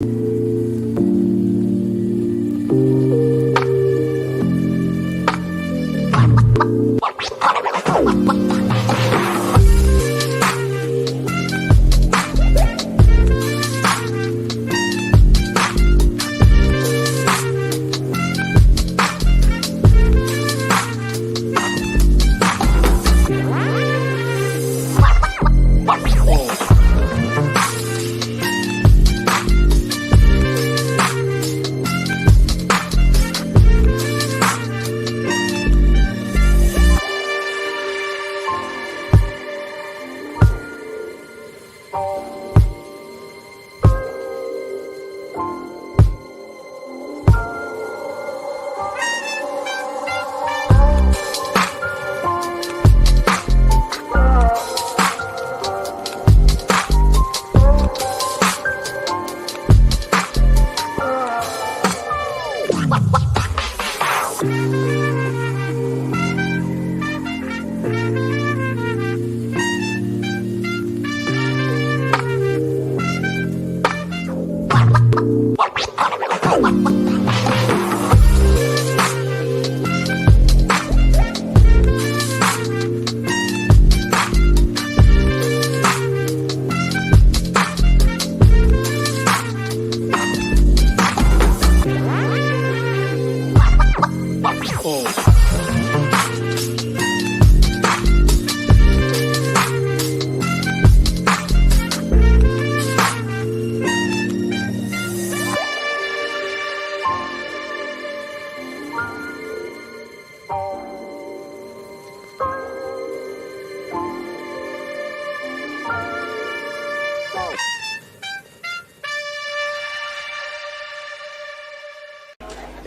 A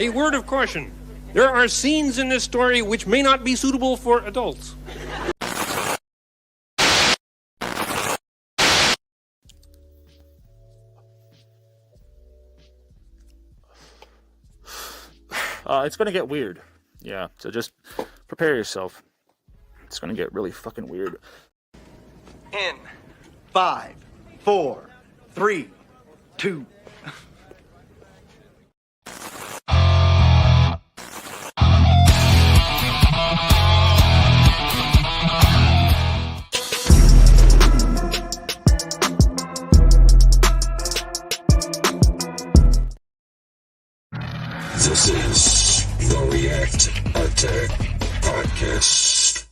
word of caution. There are scenes in this story which may not be suitable for adults. It's gonna get weird. Yeah, so just prepare yourself. It's gonna get really fucking weird. In 5, 4, 3, 2. This is the React Attack Podcast.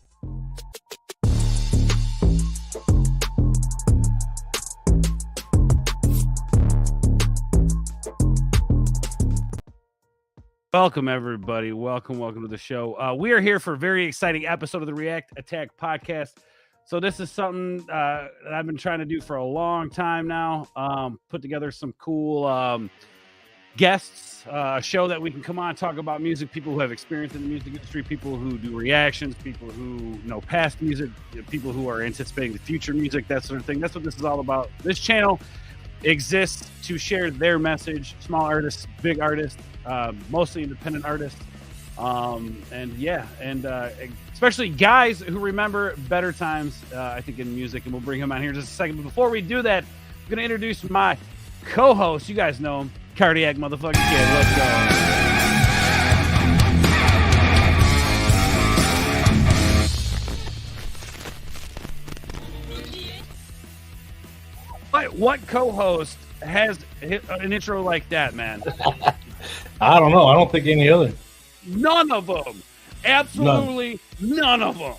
Welcome, everybody. Welcome to the show. We are here for a very exciting episode of the React Attack Podcast. So this is something that I've been trying to do for a long time now. Put together some cool guests, a show that we can come on and talk about music, people who have experience in the music industry, people who do reactions, people who know past music, people who are anticipating the future music, that sort of thing. That's what this is all about. This channel exists to share their message, small artists, big artists, mostly independent artists, especially guys who remember better times, I think, in music, and we'll bring him on here in just a second. But before we do that, I'm going to introduce my co-host. You guys know him, Cardiac Motherfucking Kid. Let's go. What co-host has an intro like that, man? I don't know. I don't think any other. None of them. Absolutely none of them.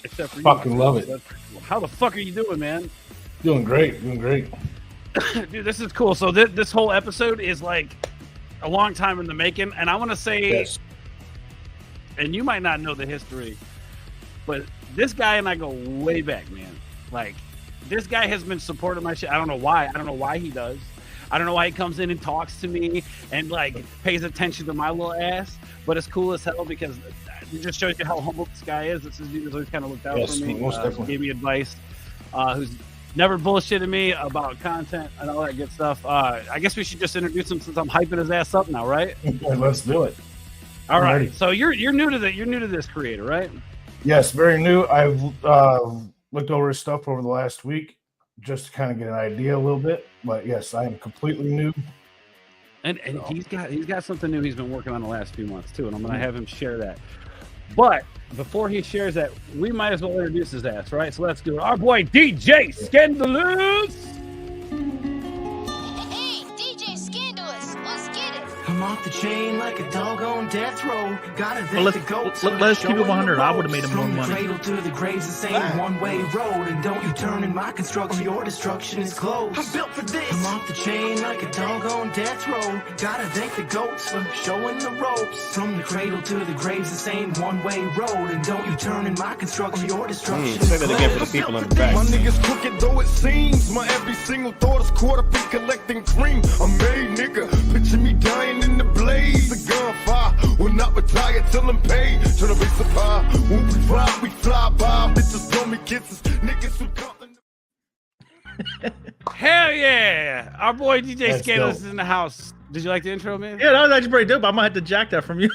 Except for you. Fucking love it. How the fuck are you doing, man? Doing great. Dude, this is cool. So this whole episode is like a long time in the making, and I want to say, Yes. And you might not know the history, but this guy and I go way back, man. Like, this guy has been supporting my shit. I don't know why. I don't know why he does. I don't know why he comes in and talks to me and like pays attention to my little ass, but it's cool as hell because it just shows you how humble this guy is. This dude has always kind of looked out for me, most definitely. gave me advice, who's never bullshitted me about content and all that good stuff. I guess we should just introduce him since I'm hyping his ass up now, right? Let's do it. All right. Ready. So you're new to this creator, right? Yes, very new. I've looked over his stuff over the last week just to kind of get an idea a little bit. But yes, I am completely new. And he's got something new he's been working on the last few months too, and I'm gonna have him share that. But before he shares that, we might as well introduce his ass, right? So let's do it. Our boy DJ Scandalous. Hey, DJ Scandalous, let's get it. I'm off the chain like a dog on death row. Gotta Well, let's keep it 100. I would have made him more From the money. cradle to the graves, the same one-way road. And don't you turn in my construction, your destruction is close. I'm built for this. I'm off the chain like a dog on death row. Gotta thank the goats for showing the ropes. From the cradle to the graves, the same one-way road. And don't you turn in my construction, your destruction Say is that again for close. the people in the back. My niggas crooked though it seems. My every single thought is caught up in collecting cream. I'm made, nigga. Picture me dying in the blaze. The gunfire will not retire till I'm paid. Turn the base of fire. When we ride, we fly by. Bitches blow me kisses. Niggas who come. Hell yeah! Our boy DJ That's Scandalous dope. is in the house. Did you like the intro, man? Yeah, that was actually pretty dope. I might have to jack that from you.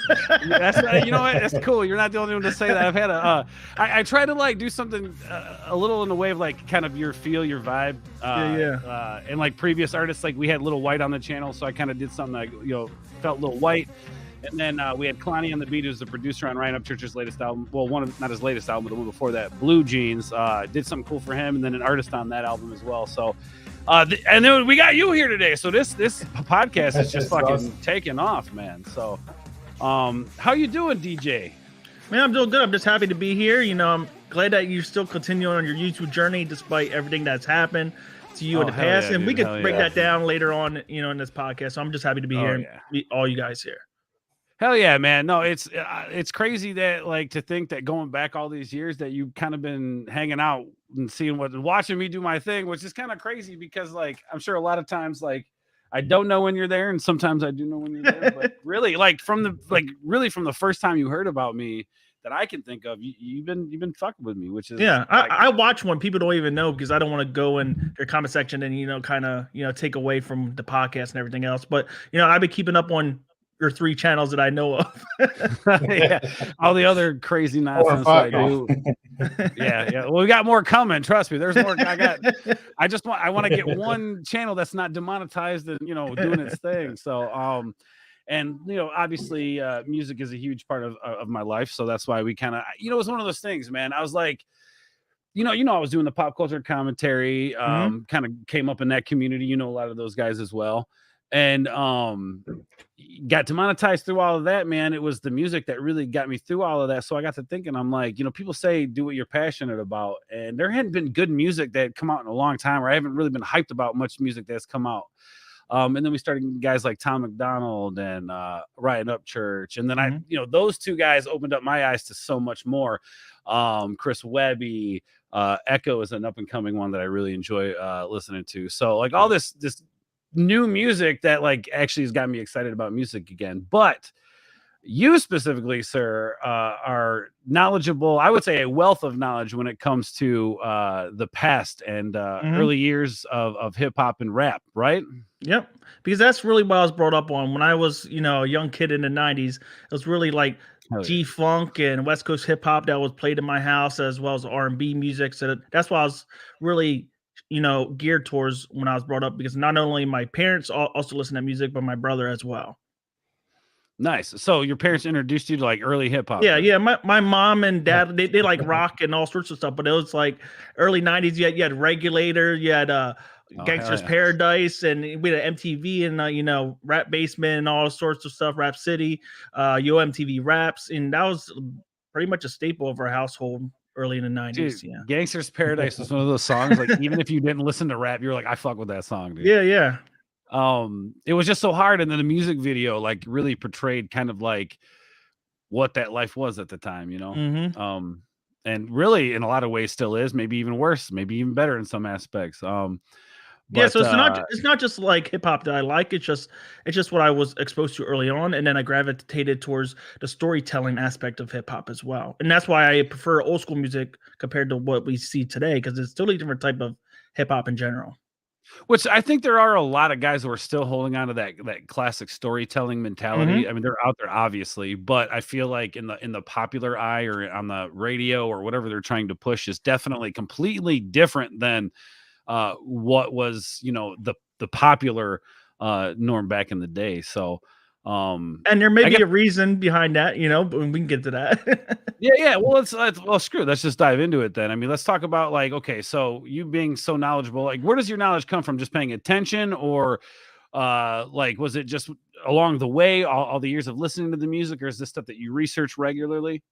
That's you know what? That's cool. You're not the only one to say that. I've had I try to like do something a little in the way of like kind of your feel, your vibe. And like previous artists, like we had Little White on the channel, so I kind of did something that felt Little White. And then we had Kalani on the beat, who's the producer on Ryan Upchurch's latest album. Well, not his latest album, but the one before that, Blue Jeans. Did something cool for him, and then an artist on that album as well. So, and then we got you here today. So this podcast is just fucking awesome. taking off, man. So, how you doing, DJ? Man, I'm doing good. I'm just happy to be here. I'm glad that you're still continuing on your YouTube journey despite everything that's happened to you in the hell past. yeah, And we dude. could Hell break yeah. that down later on, in this podcast. So I'm just happy to be here and meet all you guys here. Hell yeah, man. No, it's crazy that like to think that going back all these years that you've kind of been hanging out and watching me do my thing, which is kind of crazy because like I'm sure a lot of times like I don't know when you're there and sometimes I do know when you're there, but really like from the first time you heard about me that I can think of, you've been fucking with me, which is Yeah, like, I watch when people don't even know because I don't want to go in their comment section and kind of take away from the podcast and everything else. But I've been keeping up on your 3 channels that I know of. yeah, all the other crazy nonsense I do. Yeah. Well, we got more coming. Trust me. There's more. I want to get one channel that's not demonetized and doing its thing. So and obviously music is a huge part of my life. So that's why we kind of it was one of those things, man. I was like, I was doing the pop culture commentary. Kind of came up in that community. A lot of those guys as well. And got demonetized through all of that, man. It was the music that really got me through all of that. So I got to thinking, I'm like, people say do what you're passionate about, and there hadn't been good music that had come out in a long time, or I haven't really been hyped about much music that's come out. And then we started getting guys like Tom McDonald and Ryan Upchurch, and then those 2 guys opened up my eyes to so much more. Chris Webby, Echo is an up and coming one that I really enjoy listening to. So like all this new music that like actually has got me excited about music again. But you specifically, sir, are knowledgeable. I would say a wealth of knowledge when it comes to the past and early years of hip hop and rap, right? Yep, because that's really what I was brought up on when I was, a young kid in the 90s. It was really like G-funk and West Coast hip hop that was played in my house, as well as R&B music. So that's why I was really geared towards when I was brought up, because not only my parents also listen to music, but my brother as well. Nice. So your parents introduced you to like early hip hop? Yeah. My mom and dad, they like rock and all sorts of stuff, but it was like early 90s. You had Regulator, you had Gangster's Paradise, and we had MTV and Rap Basement and all sorts of stuff, Rap City, MTV Raps, and that was pretty much a staple of our household early in the 90s. Dude, yeah. Gangster's Paradise was one of those songs like even if you didn't listen to rap, you're like, I fuck with that song, dude. Yeah. It was just so hard, and then the music video like really portrayed kind of like what that life was at the time, and really in a lot of ways still is, maybe even worse, maybe even better in some aspects. So it's not just like hip hop that I like. It's just what I was exposed to early on, and then I gravitated towards the storytelling aspect of hip hop as well. And that's why I prefer old school music compared to what we see today, because it's totally different type of hip hop in general. Which I think there are a lot of guys who are still holding on to that classic storytelling mentality. I mean, they're out there obviously, but I feel like in the popular eye or on the radio or whatever they're trying to push is definitely completely different than what was the the popular norm back in the day. So and there may be a reason behind that, you know, but we can get to that. yeah. Well, screw. Let's just dive into it then. I mean, let's talk about like, okay, so you being so knowledgeable, like, where does your knowledge come from? Just paying attention, or like, was it just along the way, all the years of listening to the music, or is this stuff that you research regularly?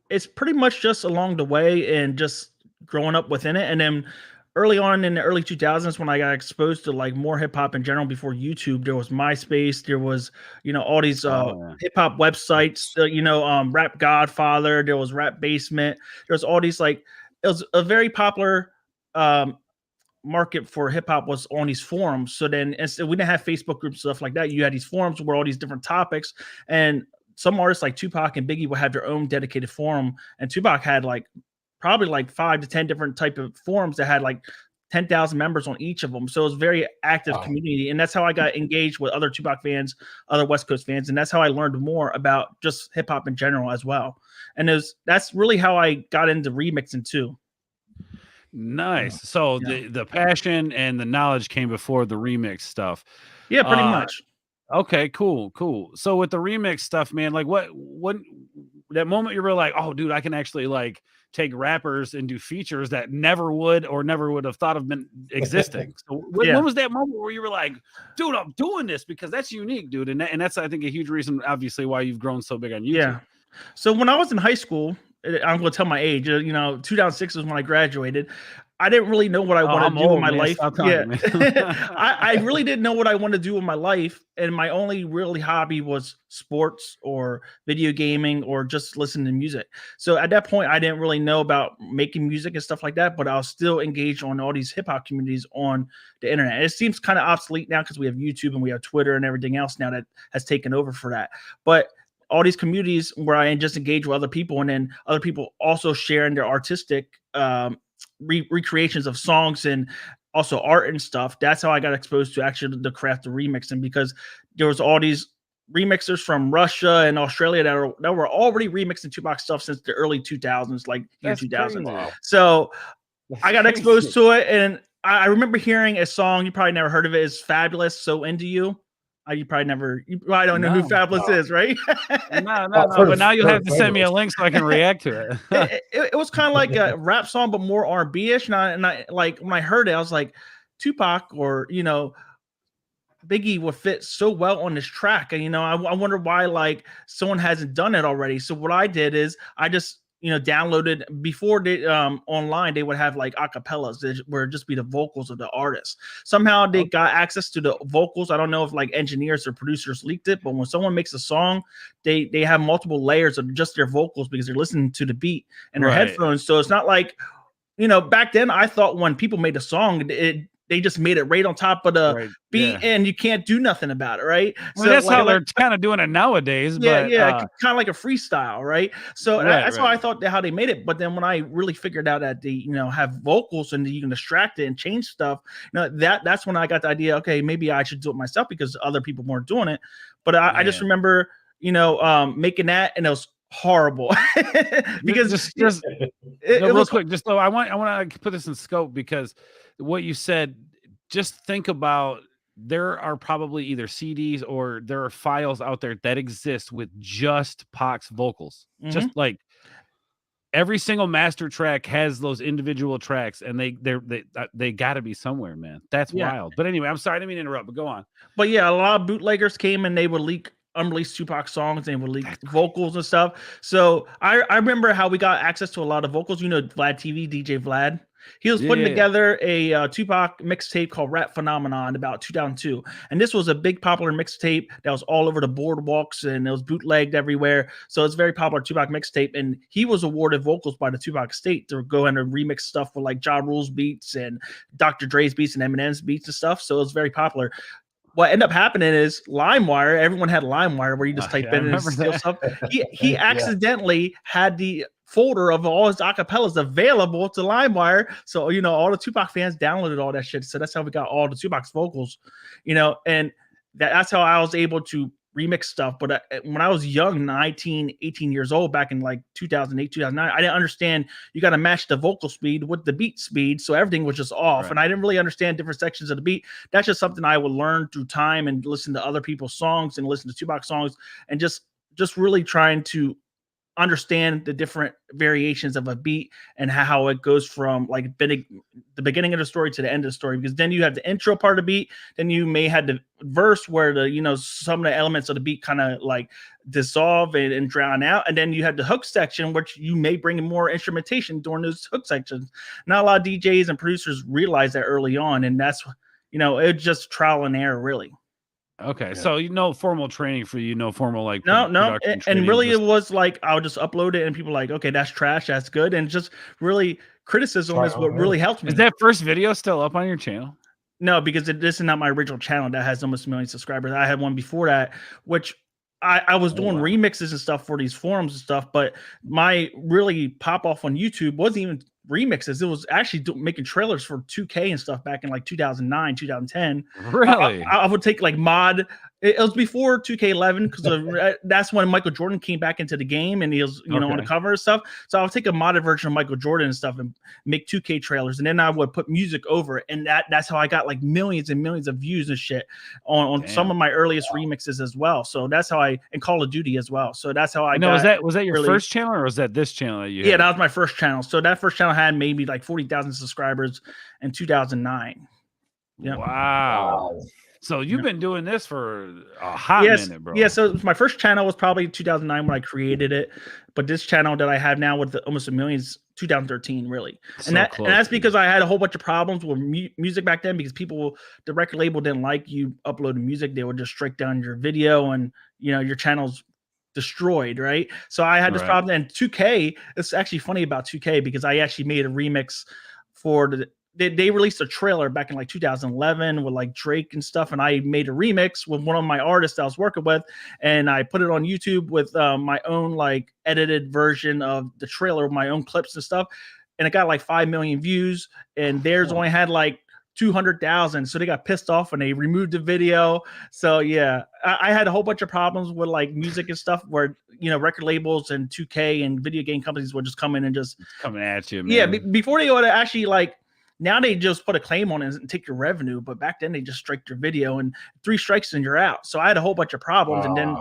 It's pretty much just along the way and just growing up within it. And then early on in the early 2000s, when I got exposed to like more hip hop in general before YouTube, there was MySpace, there was, you know, all these hip hop websites, you know, Rap Godfather, there was Rap Basement, there's all these, like, it was a very popular market for hip hop was on these forums. So then we didn't have Facebook groups, stuff like that. You had these forums where all these different topics, and some artists like Tupac and Biggie would have their own dedicated forum, and Tupac had like probably like 5 to 10 different type of forums that had like 10,000 members on each of them. So it was a very active community, and that's how I got engaged with other Tupac fans, other West Coast fans, and that's how I learned more about just hip hop in general as well. And that's really how I got into remixing too. Nice. So the passion and the knowledge came before the remix stuff. Yeah, pretty much. Okay, cool. So with the remix stuff, man, like what that moment you were like, oh, dude, I can actually like take rappers and do features that never would have thought of been existing. So when was that moment where you were like, dude, I'm doing this because that's unique, dude, and that's I think a huge reason, obviously, why you've grown so big on YouTube. Yeah. So when I was in high school, I'm going to tell my age. You know, 2006 was when I graduated. I didn't really know what I wanted to do in my life. I really didn't know what I wanted to do in my life. And my only really hobby was sports or video gaming or just listening to music. So at that point, I didn't really know about making music and stuff like that, but I was still engaged on all these hip hop communities on the internet. It seems kind of obsolete now because we have YouTube and we have Twitter and everything else now that has taken over for that. But all these communities where I just engage with other people, and then other people also sharing their artistic recreations of songs and also art and stuff. That's how I got exposed to actually the craft of remixing, because there was all these remixers from Russia and Australia that were already remixing Tupac stuff since the early 2000s, like year 2000. Wow. So I got exposed to it, and I remember hearing a song, you probably never heard of it, is Fabulous, So Into You. You probably don't know who Fabulous is, right? No. But now you'll have to send me a link so I can react to it. It was kind of like a rap song, but more R&B-ish. And I like, when I heard it, I was like, Tupac or, you know, Biggie would fit so well on this track. And, you know, I wonder why like someone hasn't done it already. So what I did is I just, you know, downloaded before they online, they would have like acapellas where it'd just be the vocals of the artist. Somehow they got access to the vocals. I don't know if like engineers or producers leaked it, but when someone makes a song, they have multiple layers of just their vocals because they're listening to the beat in their headphones. So it's not like, you know, back then I thought when people made a song, they just made it right on top of the beat, and you can't do nothing about it, right? Well, so that's how they're kind of doing it nowadays. Kind of like a freestyle, right? So that's how I thought how they made it. But then when I really figured out that they, you know, have vocals and you can extract it and change stuff, you know, that's when I got the idea. Okay, maybe I should do it myself because other people weren't doing it. But I just remember, you know, making that, and it was horrible because just real quick. Just though, I want to put this in scope, because what you said, just think about, there are probably either CDs or there are files out there that exist with just Pac's vocals. Just like every single master track has those individual tracks, and they got to be somewhere, man. That's wild. But anyway, I'm sorry, I didn't mean to interrupt, but go on. But yeah, a lot of bootleggers came and they would leak unreleased Tupac songs and would leak vocals and stuff. So I remember how we got access to a lot of vocals. You know, Vlad TV, DJ Vlad. He was putting together a Tupac mixtape called Rap Phenomenon about 2002. And this was a big popular mixtape that was all over the boardwalks, and it was bootlegged everywhere. So it's a very popular Tupac mixtape. And he was awarded vocals by the Tupac estate to go in and remix stuff with like Ja Rule's beats and Dr. Dre's beats and Eminem's beats and stuff. So it was very popular. What ended up happening is LimeWire. Everyone had LimeWire where you just type in and steal stuff. He accidentally had the folder of all his acapellas available to LimeWire. So, you know, all the Tupac fans downloaded all that shit. So that's how we got all the Tupac's vocals, you know, and that's how I was able to remix stuff. But when I was young, 19, 18 years old, back in like 2008, 2009, I didn't understand you got to match the vocal speed with the beat speed. So everything was just off. Right. And I didn't really understand different sections of the beat. That's just something I would learn through time and listen to other people's songs and listen to Tupac songs and just really trying to understand the different variations of a beat and how it goes from like the beginning of the story to the end of the story, because then you have the intro part of the beat, then you may have the verse where the, you know, some of the elements of the beat kind of like dissolve and drown out, and then you have the hook section, which you may bring in more instrumentation during those hook sections. Not a lot of DJs and producers realize that early on, and that's, you know, it's just trial and error, really. Okay, so formal training for you, formal like no, and really just... it was like I'll just upload it, and people are like, okay, that's trash, that's good, and just really criticism is what really helped me. Is that first video still up on your channel? No, because this is not my original channel that has almost 1 million subscribers. I had one before that, which I was doing remixes and stuff for these forums and stuff, but my really pop off on YouTube wasn't even remixes. It was actually making trailers for 2K and stuff back in like 2009, 2010. Really? I would take like mod. It was before 2K11 because that's when Michael Jordan came back into the game and he was, you know, on the cover and stuff. So I would take a modded version of Michael Jordan and stuff and make 2K trailers, and then I would put music over it, and that's how I got like millions and millions of views and shit on some of my earliest remixes as well. So that's how and Call of Duty as well. So that's how I got. Was that your first channel, or was that this channel that you had? Yeah, that was my first channel. So that first channel had maybe like 40,000 subscribers in 2009. Yeah. Wow. So you've been doing this for a hot minute, bro. Yeah, so my first channel was probably 2009 when I created it, but this channel that I have now with almost 1 million is 2013, really. And that's because I had a whole bunch of problems with music back then, because the record label didn't like you uploading music. They would just strike down your video, and you know your channel's destroyed, right? So I had this problem. And 2K, it's actually funny about 2K because I actually made a remix for they released a trailer back in like 2011 with like Drake and stuff, and I made a remix with one of my artists I was working with, and I put it on YouTube with my own like edited version of the trailer with my own clips and stuff, and it got like 5 million views, and theirs only had like 200,000. So they got pissed off and they removed the video. So yeah, I had a whole bunch of problems with like music and stuff where, you know, record labels and 2K and video game companies would just come in and just coming at you, man. Yeah, before they would actually like. Now they just put a claim on it and take your revenue, but back then they just strike your video, and 3 strikes and you're out. So I had a whole bunch of problems, and then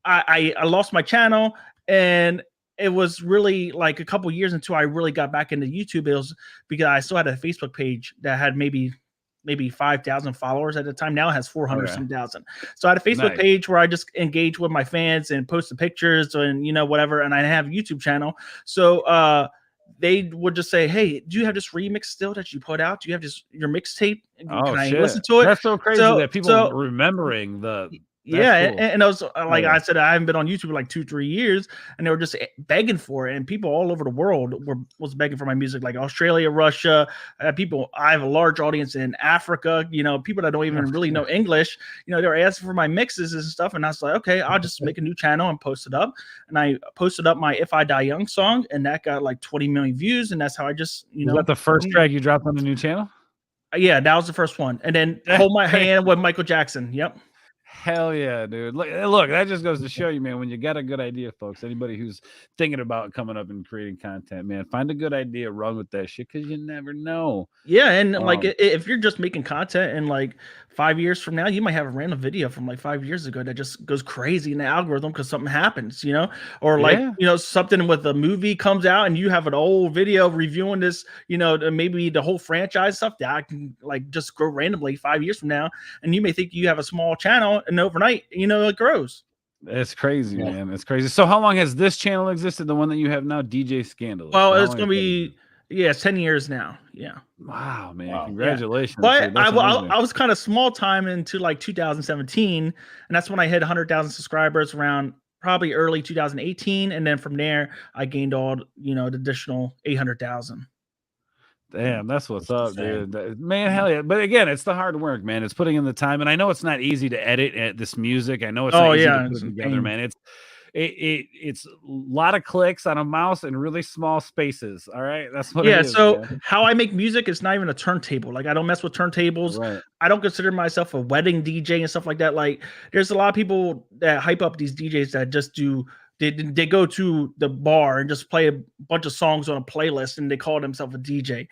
I lost my channel, and it was really like a couple years until I really got back into YouTube. It was because I still had a Facebook page that had maybe 5,000 followers at the time. Now it has 400 some thousand. So I had a Facebook page where I just engage with my fans and post the pictures and, you know, whatever. And I have a YouTube channel. So, they would just say, hey, do you have this remix still that you put out? Do you have your mixtape? Can I listen to it? That's so crazy that people remembering the... Yeah, cool. and I was like, I said, I haven't been on YouTube for like 2-3 years, and they were just begging for it, and people all over the world was begging for my music, like Australia, Russia, people. I have a large audience in Africa, you know, people that don't even really know English, you know, they were asking for my mixes and stuff, and I was like, okay, I'll just make a new channel and post it up, and I posted up my "If I Die Young" song, and that got like 20 million views, and that's how I just, you know. Was that the first track you dropped on the new channel? Yeah, that was the first one, and then "Hold My Hand" with Michael Jackson. Yep. Hell yeah, dude. Look, that just goes to show you, man, when you got a good idea, folks, anybody who's thinking about coming up and creating content, man, find a good idea, run with that shit, because you never know. Yeah, and like if you're just making content and like 5 years from now, you might have a random video from like 5 years ago that just goes crazy in the algorithm because something happens, you know, or like, you know, something with a movie comes out and you have an old video reviewing this, you know, maybe the whole franchise stuff that I can like just grow randomly 5 years from now. And you may think you have a small channel, and overnight, you know, it grows. It's crazy, man. It's crazy. So how long has this channel existed, the one that you have now, DJ Scandalous? Well, it's going to be, it's 10 years now. Yeah. Wow, man. Wow. Congratulations. Yeah. But I was kind of small time into like 2017, and that's when I hit 100,000 subscribers around probably early 2018. And then from there, I gained all, you know, the additional 800,000. Damn, that's what's up, dude. Man, hell yeah. But again, it's the hard work, man. It's putting in the time. And I know it's not easy to edit this music. I know it's not easy to put it together, man. it's a lot of clicks on a mouse and really small spaces. All right, that's what Yeah, it is. so Man. how I make music is not even a turntable. Like I don't mess with turntables. Right. I don't consider myself a wedding DJ and stuff like that. Like there's a lot of people that hype up these DJs that just do they go to the bar and just play a bunch of songs on a playlist and they call themselves a DJ.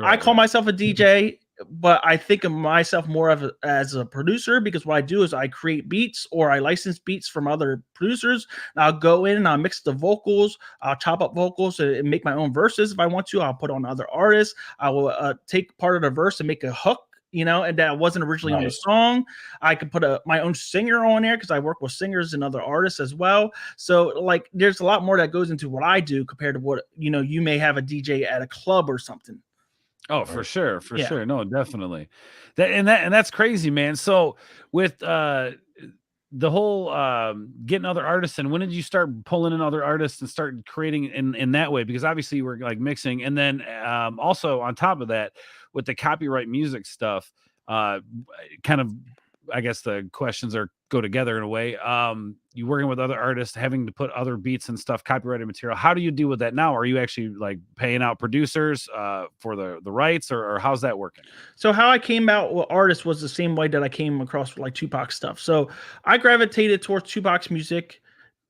I call myself a DJ, but I think of myself more of as a producer because what I do is I create beats or I license beats from other producers. And I'll go in and I'll mix the vocals, I'll chop up vocals and make my own verses if I want to. I'll put on other artists. I will take part of the verse and make a hook, and that wasn't originally on the song. I could put my own singer on there because I work with singers and other artists as well. So like there's a lot more that goes into what I do compared to what, you may have a DJ at a club or something. Oh, for sure. No, definitely. That's crazy, man. So with the whole getting other artists, and when did you start pulling in other artists and start creating in that way? Because obviously you were like mixing, and then also on top of that, with the copyright music stuff, kind of, I guess the questions go together in a way. You working with other artists, having to put other beats and stuff, copyrighted material. How do you deal with that now? Are you actually like paying out producers for the rights, or how's that working? So how I came out with artists was the same way that I came across with like Tupac stuff. So I gravitated towards Tupac's music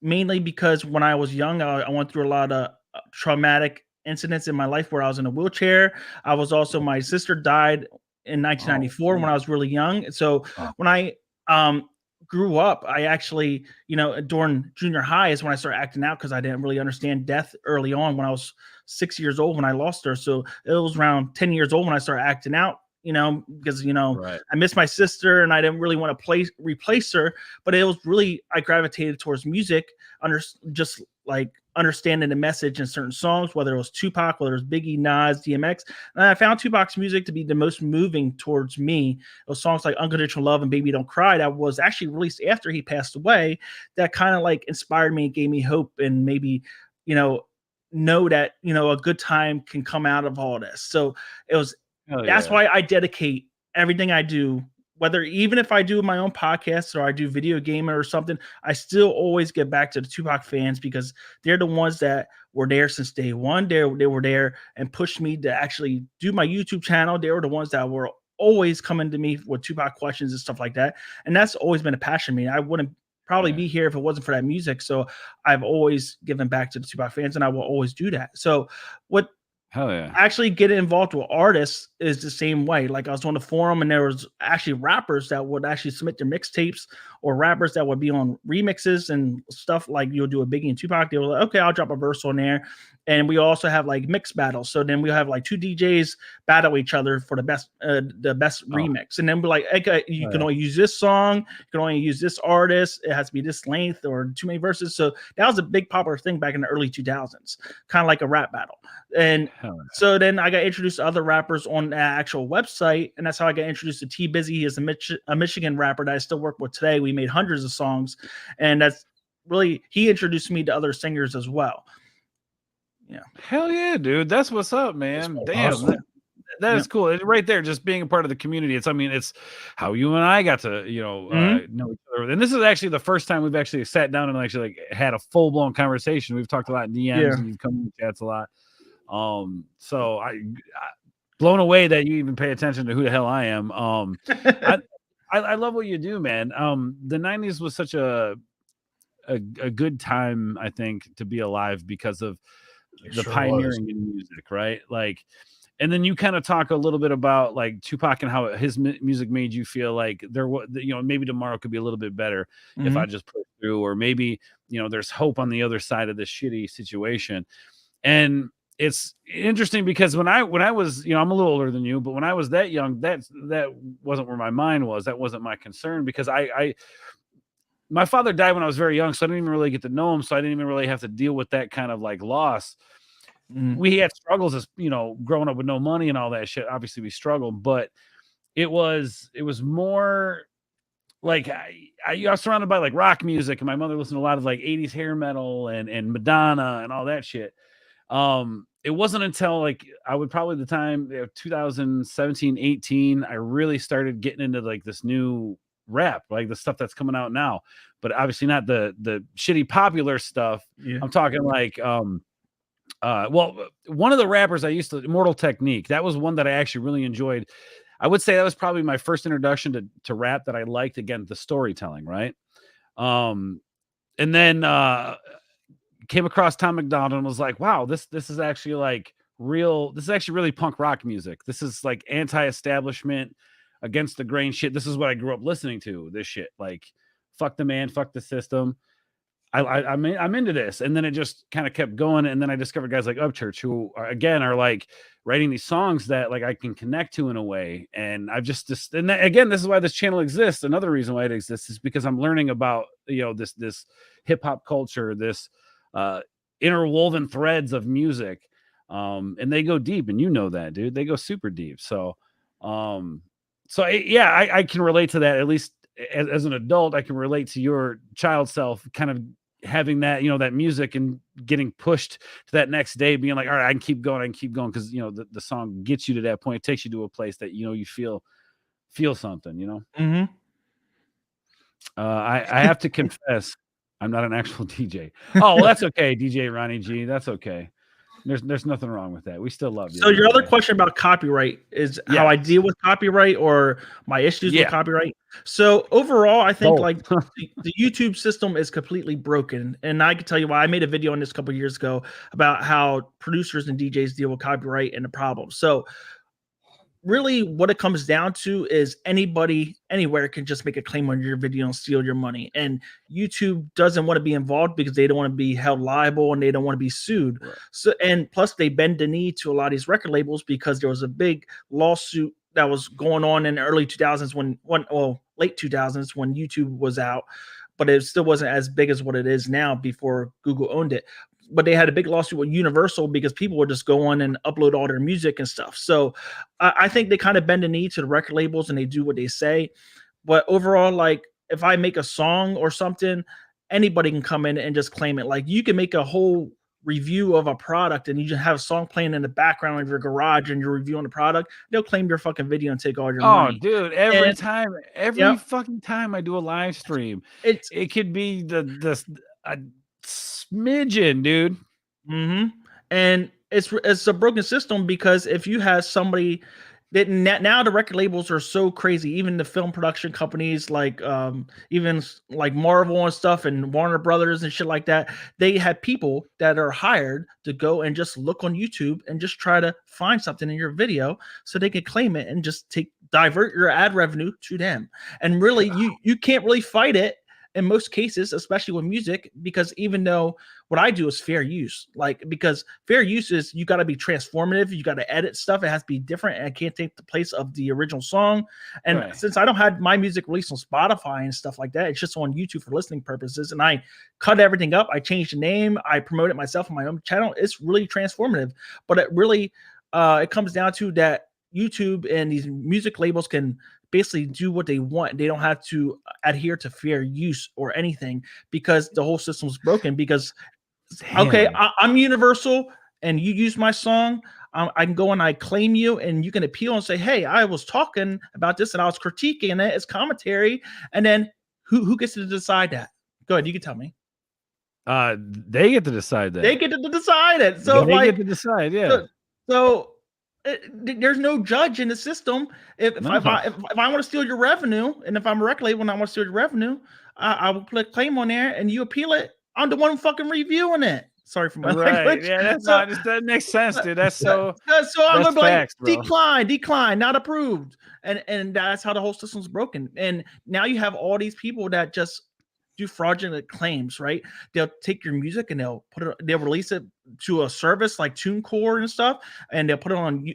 mainly because when I was young, I went through a lot of traumatic incidents in my life where I was in a wheelchair. I was also, my sister died in 1994 when I was really young. So when I grew up, I actually, during junior high is when I started acting out because I didn't really understand death early on when I was 6 years old when I lost her. So it was around 10 years old when I started acting out, because, I missed my sister and I didn't really want to replace her, but it was really, I gravitated towards music, just like understanding the message in certain songs, whether it was Tupac, whether it was Biggie, Nas, DMX. And I found Tupac's music to be the most moving towards me. Those songs like Unconditional Love and Baby Don't Cry, that was actually released after he passed away, that kind of like inspired me and gave me hope and maybe, know that, a good time can come out of all this. So that's why I dedicate everything I do, whether even if I do my own podcast or I do video game or something, I still always get back to the Tupac fans because they're the ones that were there since day one. They were there and pushed me to actually do my YouTube channel. They were the ones that were always coming to me with Tupac questions and stuff like that. And that's always been a passion for me. I wouldn't probably be here if it wasn't for that music. So I've always given back to the Tupac fans and I will always do that. So what actually getting involved with artists is the same way. Like I was on the forum and there was actually rappers that would actually submit their mixtapes or rappers that would be on remixes and stuff like you'll do a Biggie and Tupac. They were like, okay, I'll drop a verse on there. And we also have like mix battles. So then we'll have like two DJs battle each other for the best remix. And then we're like, okay, you can only use this song. You can only use this artist. It has to be this length or too many verses. So that was a big popular thing back in the early 2000s, kind of like a rap battle. And so then I got introduced to other rappers on that actual website. And that's how I got introduced to T Busy. He is a Michigan rapper that I still work with today. We made hundreds of songs. And that's really, he introduced me to other singers as well. Yeah. Hell yeah, dude. That's what's up, man. Damn. Awesome. That is cool. Right there, just being a part of the community. It's how you and I got to, know each other. And this is actually the first time we've actually sat down and actually like had a full blown conversation. We've talked a lot in DMs and you've come in chats a lot. So I blown away that you even pay attention to who the hell I am. I love what you do, man. The 90s was such a good time, I think, to be alive because of the pioneering in music, right? Like, and then you kind of talk a little bit about like Tupac and how his music made you feel like there was, maybe tomorrow could be a little bit better if I just push through, or maybe, there's hope on the other side of this shitty situation. And it's interesting because when I was, I'm a little older than you, but when I was that young, that wasn't where my mind was. That wasn't my concern because my father died when I was very young, so I didn't even really get to know him. So I didn't even really have to deal with that kind of like loss. We had struggles as, growing up with no money and all that shit. Obviously we struggled, but it was more like I was surrounded by like rock music, and my mother listened to a lot of like 80s hair metal and Madonna and all that shit. It wasn't until like I would probably the time 2017, 18, I really started getting into like this new rap, like the stuff that's coming out now, but obviously not the shitty popular stuff. Yeah. I'm talking like well, one of the rappers I used to, Immortal Technique, that was one that I actually really enjoyed. I would say that was probably my first introduction to rap that I liked. Again, the storytelling, right? And then came across Tom McDonald and was like, wow, this is actually like real. This is actually really punk rock music. This is like anti-establishment, against the grain shit. This is what I grew up listening to. This shit, like, fuck the man, fuck the system. I'm into this. And then it just kind of kept going. And then I discovered guys like Upchurch who are like writing these songs that like I can connect to in a way. And I've just and that, again, this is why this channel exists. Another reason why it exists is because I'm learning about, this hip hop culture, this interwoven threads of music. And they go deep, and you know that, dude, they go super deep. So, I can relate to that. At least as an adult, I can relate to your child self kind of having that, that music and getting pushed to that next day, being like, all right, I can keep going. Because, the song gets you to that point. It takes you to a place that, you feel something, Mm-hmm. I have to confess, I'm not an actual DJ. Oh, well, that's okay. DJ Ronnie G. That's okay. There's nothing wrong with that. We still love you. So your other question about copyright is how I deal with copyright or my issues with copyright. So overall, I think like the YouTube system is completely broken. And I can tell you why. I made a video on this a couple of years ago about how producers and DJs deal with copyright and the problem. So really what it comes down to is anybody anywhere can just make a claim on your video and steal your money. And YouTube doesn't want to be involved because they don't want to be held liable and they don't want to be sued. Right. So, and plus they bend the knee to a lot of these record labels because there was a big lawsuit that was going on in the early 2000s late 2000s when YouTube was out, but it still wasn't as big as what it is now before Google owned it. But they had a big lawsuit with Universal because people would just go on and upload all their music and stuff. So I think they kind of bend the knee to the record labels and they do what they say. But overall, like if I make a song or something, anybody can come in and just claim it. Like you can make a whole review of a product and you just have a song playing in the background of your garage and you're reviewing the product. They'll claim your fucking video and take all your money. Oh, dude, every fucking time I do a live stream, it could be a smidgen, dude. Mm-hmm. And it's a broken system because if you have somebody that now the record labels are so crazy, even the film production companies like even like Marvel and stuff and Warner Brothers and shit like that, they have people that are hired to go and just look on YouTube and just try to find something in your video so they can claim it and just divert your ad revenue to them. And really you can't really fight it in most cases, especially with music, because even though what I do is fair use, because fair use is you got to be transformative, you got to edit stuff, it has to be different, and it can't take the place of the original song. And since I don't have my music released on Spotify and stuff like that, it's just on YouTube for listening purposes, and I cut everything up, I changed the name, I promote it myself on my own channel. It's really transformative, but it really it comes down to that YouTube and these music labels can basically do what they want. They don't have to adhere to fair use or anything because the whole system's broken. Because I'm Universal and you use my song, I can go and I claim you and you can appeal and say, hey, I was talking about this and I was critiquing it as commentary. And then who gets to decide that? Go ahead, you can tell me. They get to decide that. They get to decide it. So they get to decide, So there's no judge in the system. If I want to steal your revenue, and if I'm a record label and I want to steal your revenue, I will put a claim on there, and you appeal it. I'm the one fucking reviewing it. Sorry for my language. Yeah, that makes sense, dude. That's so. So I'm gonna be like, decline, not approved, and that's how the whole system's broken. And now you have all these people that just do fraudulent claims, right? They'll take your music and they'll release it to a service like TuneCore and stuff, and they'll put it on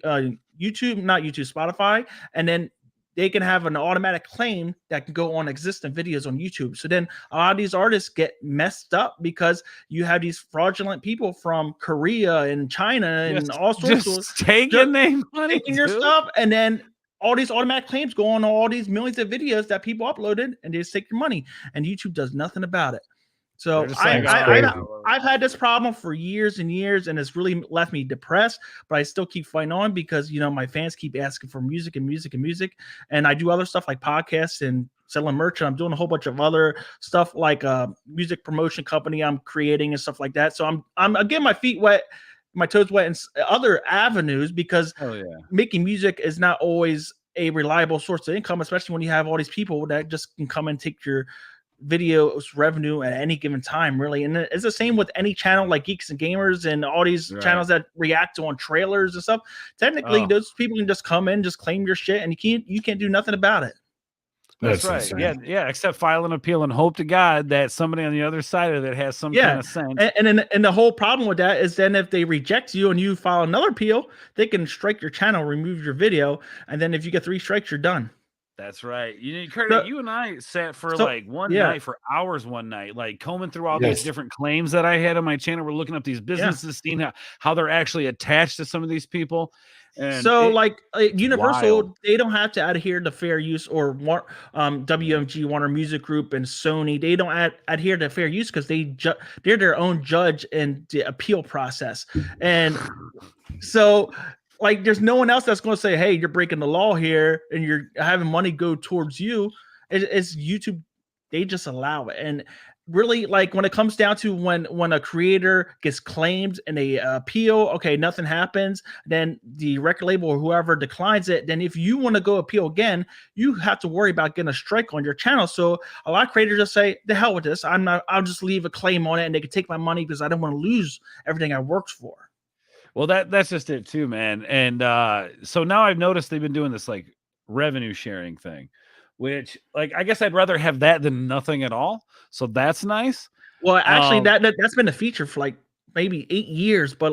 YouTube, not YouTube, Spotify, and then they can have an automatic claim that can go on existing videos on YouTube. So then a lot of these artists get messed up because you have these fraudulent people from Korea and China and all sorts of taking your stuff, and then all these automatic claims go on all these millions of videos that people uploaded, and they just take your money, and YouTube does nothing about it. So I've had this problem for years and years, and it's really left me depressed, but I still keep fighting on because, my fans keep asking for music and music and music. And I do other stuff like podcasts and selling merch, and I'm doing a whole bunch of other stuff like a music promotion company I'm creating and stuff like that. So I'm getting my feet wet, my toes wet in other avenues, because making music is not always a reliable source of income, especially when you have all these people that just can come and take your videos revenue at any given time, really. And it's the same with any channel like Geeks and Gamers and all these channels that react on trailers and stuff. Technically, those people can just come in, just claim your shit, and you can't do nothing about it. That's right. Insane. Yeah. Except file an appeal and hope to God that somebody on the other side of it has some kind of sense. And the whole problem with that is then if they reject you and you file another appeal, they can strike your channel, remove your video, and then if you get 3 strikes, you're done. That's right. Kurt, you and I sat for one night for hours one night, like combing through all these different claims that I had on my channel. We're looking up these businesses, seeing how they're actually attached to some of these people. And so Universal, they don't have to adhere to fair use, or WMG, Warner Music Group, and Sony. They don't adhere to fair use because they're their own judge in the appeal process. And so there's no one else that's going to say, hey, you're breaking the law here and you're having money go towards you. It's YouTube. They just allow it. And really, when it comes down to when a creator gets claimed and they appeal, okay, nothing happens, then the record label or whoever declines it, then if you want to go appeal again, you have to worry about getting a strike on your channel. So a lot of creators just say, the hell with this, I'll just leave a claim on it and they can take my money because I don't want to lose everything I worked for. Well, that's just it too, man. And so now I've noticed they've been doing this revenue sharing thing, which I guess I'd rather have that than nothing at all. So that's nice. Well, actually, that's been a feature for maybe 8 years, but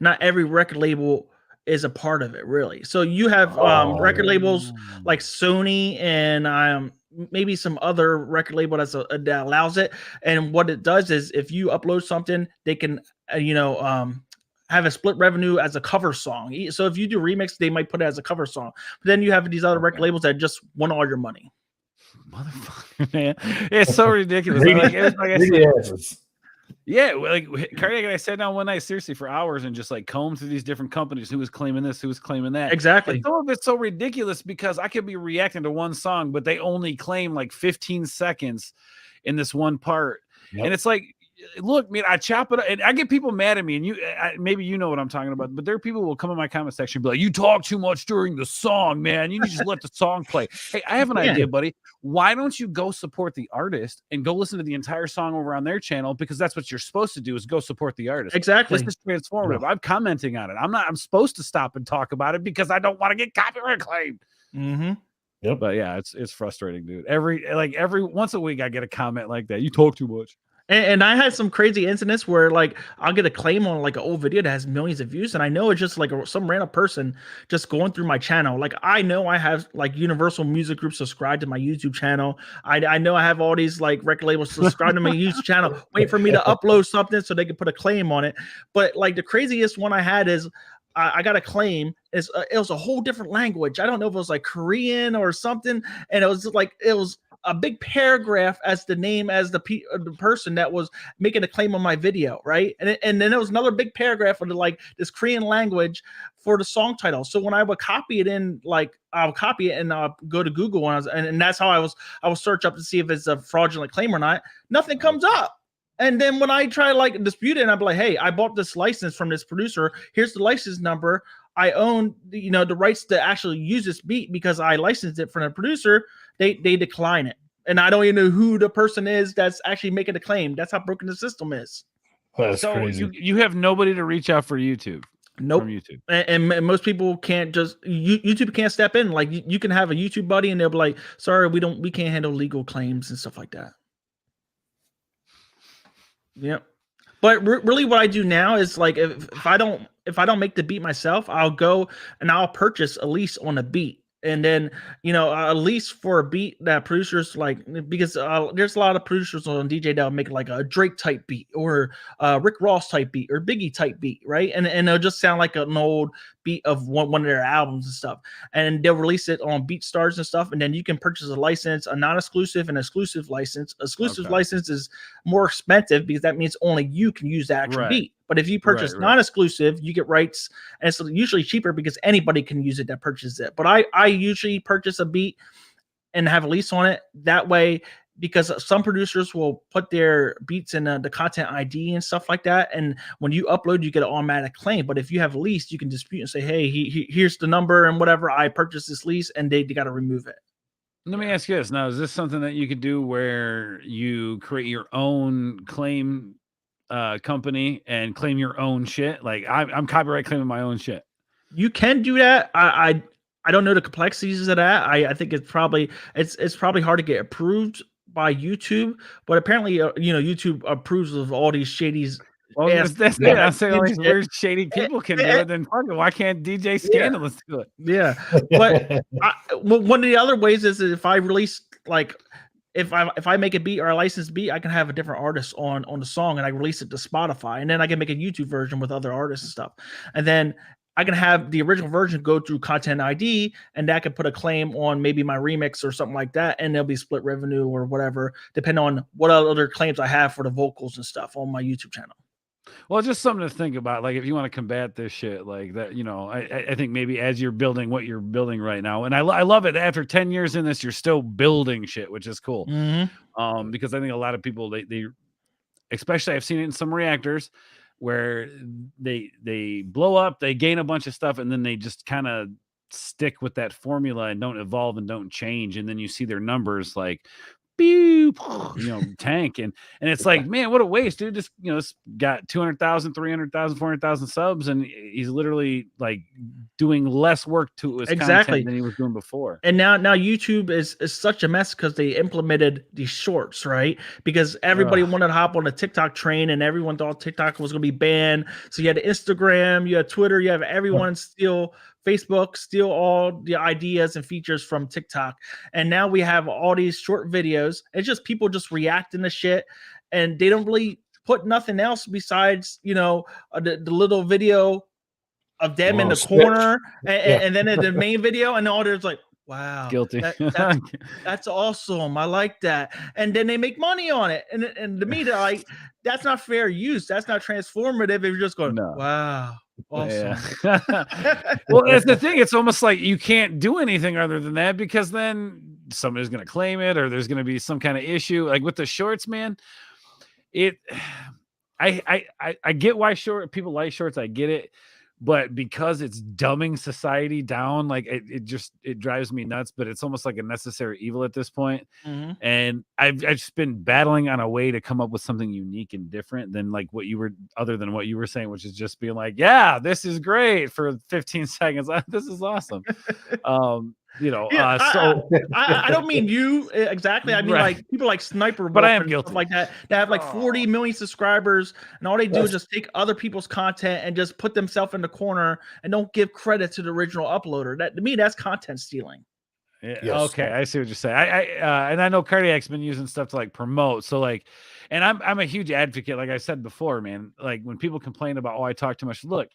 not every record label is a part of it, really. So you have record labels like Sony and maybe some other record label that allows it. And what it does is if you upload something, they can have a split revenue as a cover song. So if you do remix, they might put it as a cover song. But then you have these other record labels that just want all your money. Motherfucker, man. It's so ridiculous. Carrie and I sat down one night seriously for hours and just combed through these different companies, who was claiming this, who was claiming that. Exactly. And some of it's so ridiculous because I could be reacting to one song, but they only claim 15 seconds in this one part. Yep. And it's look, man, I chop it up and I get people mad at me, and maybe you know what I'm talking about, but there are people who will come in my comment section and be like, you talk too much during the song, man. You need to just let the song play. Hey, I have an idea, buddy. Why don't you go support the artist and go listen to the entire song over on their channel? Because that's what you're supposed to do, is go support the artist. Exactly. This is transformative. I'm commenting on it. I'm supposed to stop and talk about it because I don't want to get copyright claimed. Mm-hmm. Yep. But yeah, it's frustrating, dude. Every once a week I get a comment like that. You talk too much. And I had some crazy incidents where I'll get a claim on an old video that has millions of views, and I know it's just some random person just going through my channel. I know I have Universal Music Group subscribed to my YouTube channel. I know I have all these record labels subscribed to my YouTube channel, wait for me to upload something so they can put a claim on it. But the craziest one I had is I got a claim. It was a whole different language. I don't know if it was Korean or something, and it was it was a big paragraph as the name as the person that was making a claim on my video, right? And then there was another big paragraph of this Korean language for the song title. So when I would copy it in, I'll copy it and I'll go to Google and that's how I will search up to see if it's a fraudulent claim or not. Nothing comes up. And then when I try to dispute it, and I'm like, hey, I bought this license from this producer. Here's the license number. I own the rights to actually use this beat because I licensed it from the producer. They decline it. And I don't even know who the person is that's actually making the claim. That's how broken the system is. That's crazy. You have nobody to reach out for YouTube. Nope. From YouTube. And most people can't YouTube can't step in. You can have a YouTube buddy and they'll be like, sorry, we can't handle legal claims and stuff like that. Yep. But really what I do now is if I don't make the beat myself, I'll go and I'll purchase a lease on a beat. And then, a lease for a beat that producers because there's a lot of producers on DJ that'll make a Drake type beat or Rick Ross type beat or Biggie type beat, right? And it'll just sound like an old beat of one of their albums and stuff. And they'll release it on BeatStars and stuff. And then you can purchase a license, a non-exclusive and exclusive license. Exclusive license is more expensive because that means only you can use the actual beat. But if you purchase non-exclusive, you get rights, and it's usually cheaper because anybody can use it that purchases it. But I usually purchase a beat, and have a lease on it. That way, because some producers will put their beats in the content ID and stuff like that, and when you upload, you get an automatic claim. But if you have a lease, you can dispute and say, hey, here's the number and whatever, I purchased this lease, and they got to remove it. Let me ask you this. Now, is this something that you could do where you create your own claim company and claim your own shit? Like I'm copyright claiming my own shit. You can do that. I don't know the complexities of that. I think it's probably hard to get approved by YouTube, but apparently YouTube approves of all these shady. Well, that's it. I'm saying all these weird shady people can do it. Then why can't DJ Scandalous do it? Yeah, but one of the other ways is that if I release if I make a beat or a licensed beat, I can have a different artist on the song, and I release it to Spotify, and then I can make a YouTube version with other artists and stuff, and then I can have the original version go through Content ID, and that can put a claim on maybe my remix or something like that, and there'll be split revenue or whatever, depending on what other claims I have for the vocals and stuff on my YouTube channel. Well, just something to think about. Like, if you want to combat this shit like that, I think maybe as you're building what you're building right now, and I love it. After 10 years in this, you're still building shit, which is cool. Mm-hmm. Because I think a lot of people, they especially I've seen it in some reactors where they blow up, they gain a bunch of stuff, and then they just kind of stick with that formula and don't evolve and don't change. And then you see their numbers like tank, and it's like, man, what a waste, dude. Just got 200,000, 300,000, 400,000 subs, and he's literally like doing less work to his content than he was doing before. And now YouTube is such a mess because they implemented these shorts, right? Because everybody wanted to hop on the TikTok train, and everyone thought TikTok was going to be banned. So you had Instagram, you had Twitter, you have everyone steal Facebook, steal all the ideas and features from TikTok. And now we have all these short videos. It's just people just reacting to shit, and they don't really put nothing else besides, the little video of them in the corner, and then in the main video, and all there's like, wow, guilty. That's awesome. I like that. And then they make money on it. And to me, that's not fair use. That's not transformative. If you're just going, wow. Awesome. Yeah. Well, that's the thing. It's almost like you can't do anything other than that, because then somebody's going to claim it, or there's going to be some kind of issue. Like with the shorts, man, I get why people like shorts. I get it. But because it's dumbing society down, like it drives me nuts. But it's almost like a necessary evil at this point. Mm-hmm. And I've just been battling on a way to come up with something unique and different than other than what you were saying, which is just being like, yeah, this is great for 15 seconds. This is awesome. I don't mean you exactly. I mean, like people like Sniper, but I am guilty like that. They have like 40 million subscribers, and all they do is just take other people's content and just put themselves in the corner and don't give credit to the original uploader. That, to me, that's content stealing. Yeah, yes. Okay, I see what you're saying. And I know Cardiac's been using stuff to like promote. So like, and I'm a huge advocate. Like I said before, man. Like when people complain about, I talk too much. Look,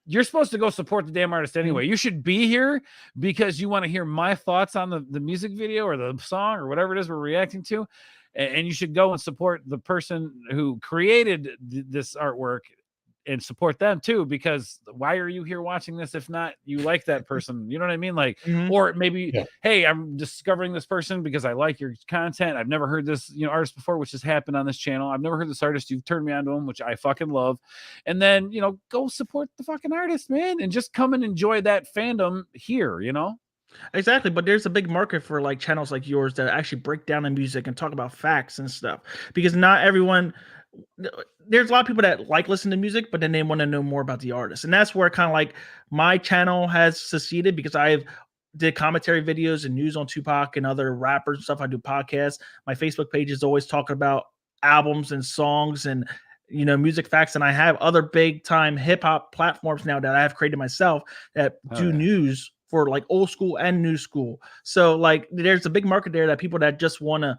you're supposed to go support the damn artist anyway. You should be here because you want to hear my thoughts on the music video or the song or whatever it is we're reacting to. And you should go and support the person who created this artwork and support them too, because why are you here watching this if not you like that person? You know what I mean? Like, or maybe, hey, I'm discovering this person because I like your content. I've never heard this artist before, which has happened on this channel. I've never heard this artist. You've turned me on to him, which I fucking love. And then go support the fucking artist, man, and just come and enjoy that fandom here. Exactly, but there's a big market for like channels like yours that actually break down the music and talk about facts and stuff, because not everyone. There's a lot of people that like listening to music, but then they want to know more about the artist, and that's where kind of like my channel has succeeded, because I've did commentary videos and news on Tupac and other rappers and stuff. I do podcasts. My Facebook page is always talking about albums and songs and music facts, and I have other big time hip hop platforms now that I have created myself that do news for like old school and new school. So like there's a big market there that people that just want to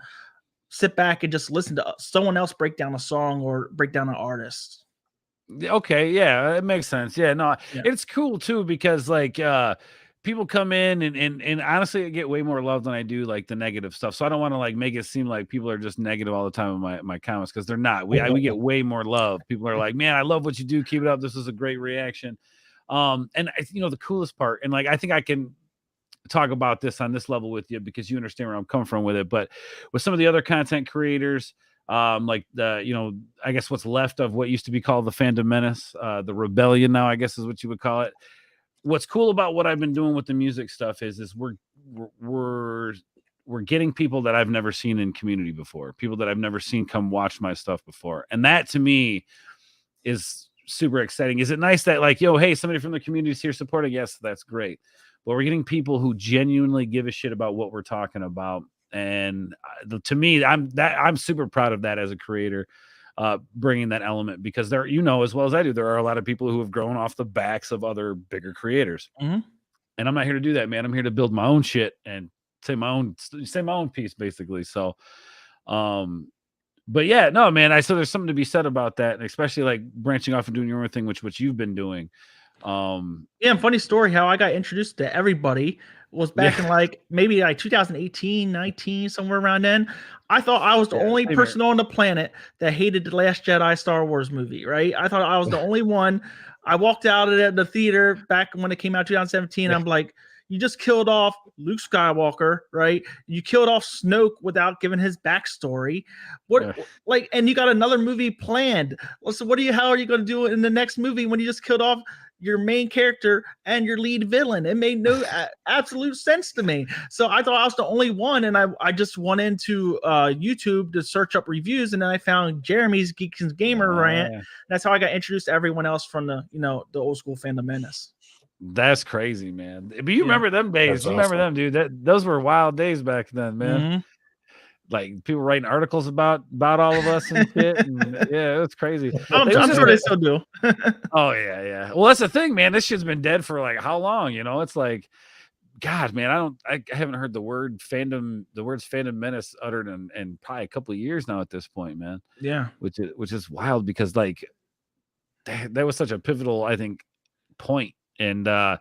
sit back and just listen to someone else break down a song or break down an artist. Okay, yeah, it makes sense. Yeah, no, it's cool too, because like people come in and honestly I get way more love than I do like the negative stuff. So I don't want to like make it seem like people are just negative all the time in my comments, because they're not. We get way more love. People are like, man, I love what you do. Keep it up. This is a great reaction. And the coolest part, and like I think I can talk about this on this level with you because you understand where I'm coming from with it. But with some of the other content creators, like the, I guess what's left of what used to be called the Fandom Menace, the Rebellion now, I guess is what you would call it. What's cool about what I've been doing with the music stuff is we're getting people that I've never seen in community before, people that I've never seen come watch my stuff before. And that to me is super exciting. Is it nice that like, yo, hey, somebody from the community is here supporting? Yes, that's great. But we're getting people who genuinely give a shit about what we're talking about. And to me, I'm super proud of that as a creator, bringing that element, because there, as well as I do, there are a lot of people who have grown off the backs of other bigger creators. Mm-hmm. And I'm not here to do that, man. I'm here to build my own shit and say my own piece, basically. So, but yeah, no, man. So there's something to be said about that, and especially like branching off and doing your own thing, which you've been doing. And funny story, how I got introduced to everybody was back in like maybe like 2018, 19, somewhere around then. I thought I was the only person on the planet that hated the Last Jedi Star Wars movie, right? I thought I was the only one. I walked out of the theater back when it came out 2017. I'm like, you just killed off Luke Skywalker, right? You killed off Snoke without giving his backstory. And you got another movie planned. So how are you going to do it in the next movie when you just killed off your main character and your lead villain? It made no absolute sense to me. So I thought I was the only one, and I just went into YouTube to search up reviews, and then I found Jeremy's Geeks and Gamer rant. That's how I got introduced to everyone else from the the old school Fandom Menace. That's crazy, man. But you remember them days. You remember them, dude. Those were wild days back then, man. Mm-hmm. Like people writing articles about all of us and shit. And, yeah, it was crazy. I'm sure they still do. Oh yeah. Well, that's the thing, man. This shit's been dead for like how long? It's like, God, man. I haven't heard the words Fandom Menace uttered in probably a couple of years now at this point, man. Yeah, which is wild, because like that was such a pivotal, I think, point. And the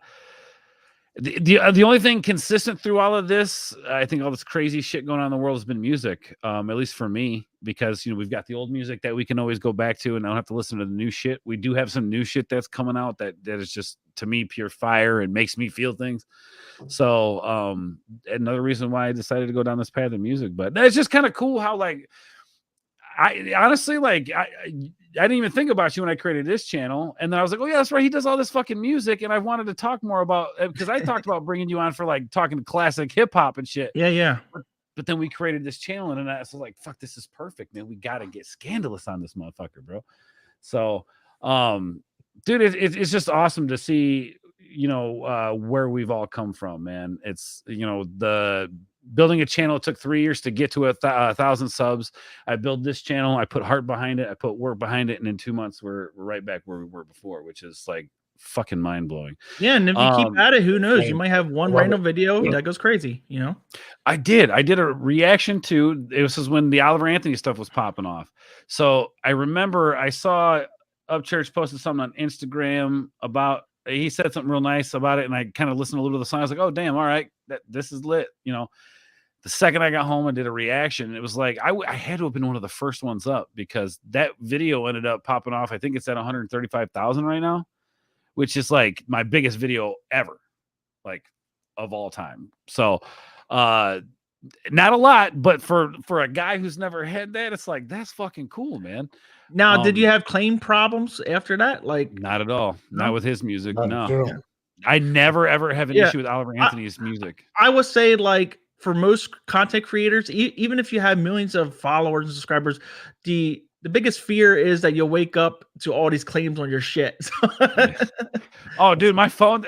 only thing consistent through all of this, I think all this crazy shit going on in the world, has been music, at least for me, because we've got the old music that we can always go back to, and I don't have to listen to the new shit. We do have some new shit that's coming out that is just, to me, pure fire and makes me feel things. So another reason why I decided to go down this path of music. But it's just kind of cool how, like, I honestly, like, I didn't even think about you when I created this channel. And then I was like, oh yeah, that's right. He does all this fucking music. And I wanted to talk more about, because I talked about bringing you on for like talking classic hip hop and shit. Yeah. But then we created this channel, and I was like, fuck, this is perfect, man. We got to get Skandalous on this motherfucker, bro. So, dude, it's just awesome to see, where we've all come from, man. It's, the building a channel, it took 3 years to get to 1,000 subs. I built this channel, I put heart behind it, I put work behind it, and in 2 months we're right back where we were before, which is like fucking mind-blowing. Yeah, and if you keep at it, who knows, you might have one random video that goes crazy. I did a reaction to, it was when the Oliver Anthony stuff was popping off. So I remember I saw Upchurch posted something on Instagram about, he said something real nice about it, and I kind of listened a little to the song. I was like, oh damn, all right, this is lit. The second I got home, I did a reaction. It was like I had to have been one of the first ones up, because that video ended up popping off. I think it's at 135,000 right now, which is like my biggest video ever, like of all time. So not a lot, but for a guy who's never had that, it's like, that's fucking cool, man. Now, did you have claim problems after that? Like, not at all. No? Not with his music. No. Yeah. I never ever have an issue with Oliver Anthony's music. I would say, like, for most content creators, even if you have millions of followers and subscribers, the biggest fear is that you'll wake up to all these claims on your shit. Oh, dude, my phone.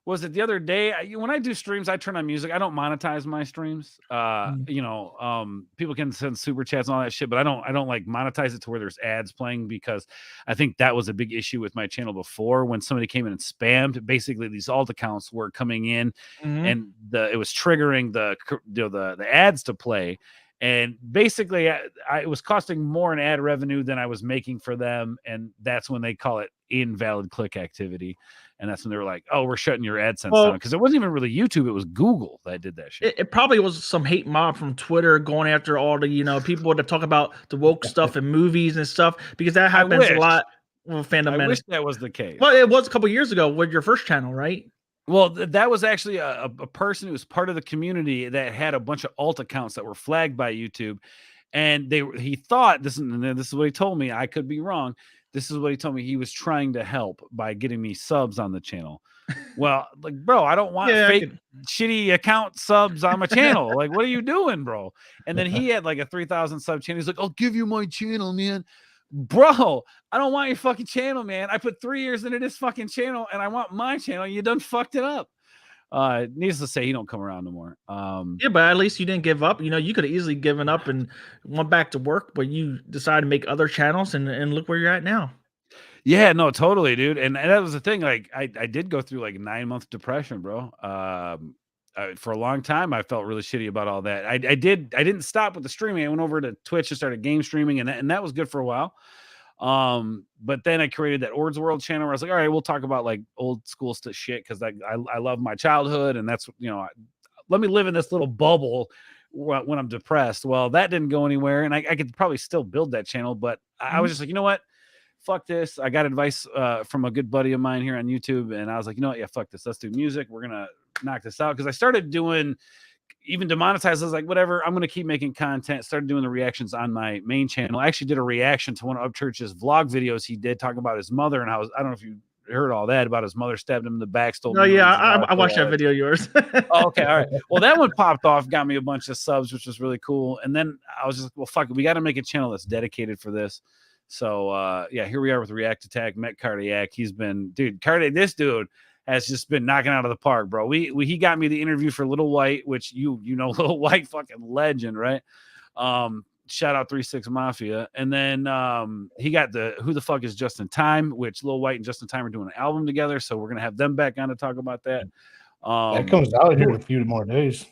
Was it the other day? When I do streams, I turn on music. I don't monetize my streams. People can send super chats and all that shit, but I don't like monetize it to where there's ads playing, because I think that was a big issue with my channel before, when somebody came in and spammed. Basically, these alt accounts were coming in, and it was triggering the ads to play. And basically, it was costing more in ad revenue than I was making for them. And that's when they call it invalid click activity. And that's when they were like, oh, we're shutting your AdSense down. Because it wasn't even really YouTube. It was Google that did that shit. It probably was some hate mob from Twitter going after all the, people that talk about the woke stuff in movies and stuff, because that happens a lot with Fandom Menace. I wish that was the case. Well, it was a couple years ago with your first channel, right? Well, that was actually a person who was part of the community that had a bunch of alt accounts that were flagged by YouTube, and he thought this is what he told me. I could be wrong. This is what he told me. He was trying to help by getting me subs on the channel. Well, like, bro, I don't want fake shitty account subs on my channel. Like, what are you doing, bro? And then he had like a 3,000 sub channel. He's like, I'll give you my channel, man. Bro, I don't want your fucking channel, man. I put 3 years into this fucking channel and I want my channel. You done fucked it up. Needless to say, he don't come around no more. Yeah, but at least you didn't give up. You know, you could have easily given up and went back to work, but you decided to make other channels and look where you're at now. Yeah, no, totally, dude. And that was the thing. Like, I did go through like a 9-month depression, bro. For a long time, I felt really shitty about all that. I didn't stop with the streaming. I went over to Twitch and started game streaming, and that was good for a while. But then I created that Ord's World channel where I was like, all right, we'll talk about like old school shit because I love my childhood, and that's, you know, let me live in this little bubble when I'm depressed. Well, that didn't go anywhere, and I could probably still build that channel, but I was just like, you know what? Fuck this. I got advice from a good buddy of mine here on YouTube, and I was like, you know what? Yeah, fuck this. Let's do music. We're gonna knock this out, because I started doing even demonetized. I was like, whatever, I'm gonna keep making content. Started doing the reactions on my main channel. I actually did a reaction to one of Upchurch's vlog videos he did talking about his mother, and I don't know if you heard all that about his mother stabbed him in the back, stole. No, yeah, I watched that video of yours. Oh, okay, all right. Well, that one popped off, got me a bunch of subs, which was really cool. And then I was just like, well, fuck it, we got to make a channel that's dedicated for this. So yeah, here we are with React Attack. Met Cardiac. He's been, dude, this dude has just been knocking out of the park, bro. He got me the interview for Little White, which you know, Little White, fucking legend, right? Shout out 3-6 Mafia. And then he got the Who the Fuck is Just in Time, which Lil White and Just in Time are doing an album together, so we're gonna have them back on to talk about that. That comes out here in a few more days.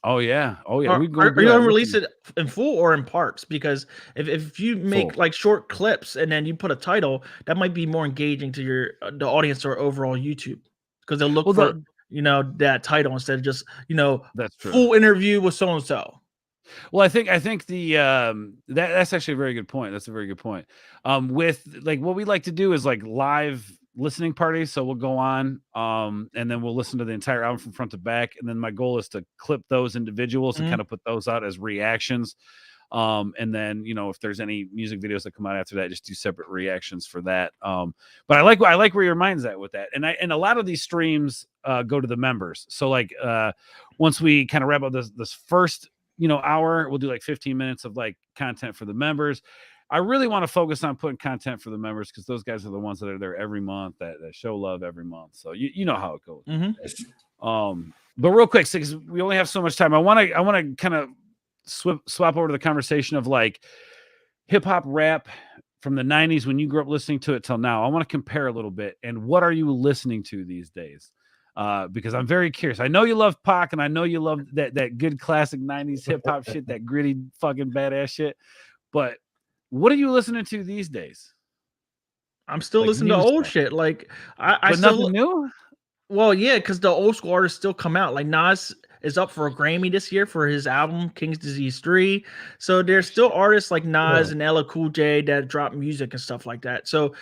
Oh yeah. Are you gonna release it in full or in parts? Because if you make full, like short clips and then you put a title, that might be more engaging to the audience or overall YouTube, because they'll look for you know, that title instead of just, you know, that's true, full interview with so and so. Well, I think the that's actually a very good point. That's a very good point. With like what we like to do is like live listening parties. So we'll go on and then we'll listen to the entire album from front to back. And then my goal is to clip those individuals and kind of put those out as reactions. And then, you know, if there's any music videos that come out after that, just do separate reactions for that. But I like where your mind's at with that. And a lot of these streams go to the members. So like once we kind of wrap up this first, you know, hour, we'll do like 15 minutes of like content for the members. I really want to focus on putting content for the members, because those guys are the ones that are there every month, that show love every month. So you know how it goes. But real quick, because we only have so much time, I want to kind of swap over to the conversation of like hip hop rap from the 90s when you grew up listening to it till now. I want to compare a little bit, and what are you listening to these days? Because I'm very curious. I know you love Pac, and I know you love that good classic 90s hip hop shit, that gritty fucking badass shit. But what are you listening to these days? I'm still listening to old shit. Like I still nothing new. Well, yeah, because the old school artists still come out. Like Nas is up for a Grammy this year for his album King's Disease 3. So there's still artists like Nas and LL Cool J that drop music and stuff like that. So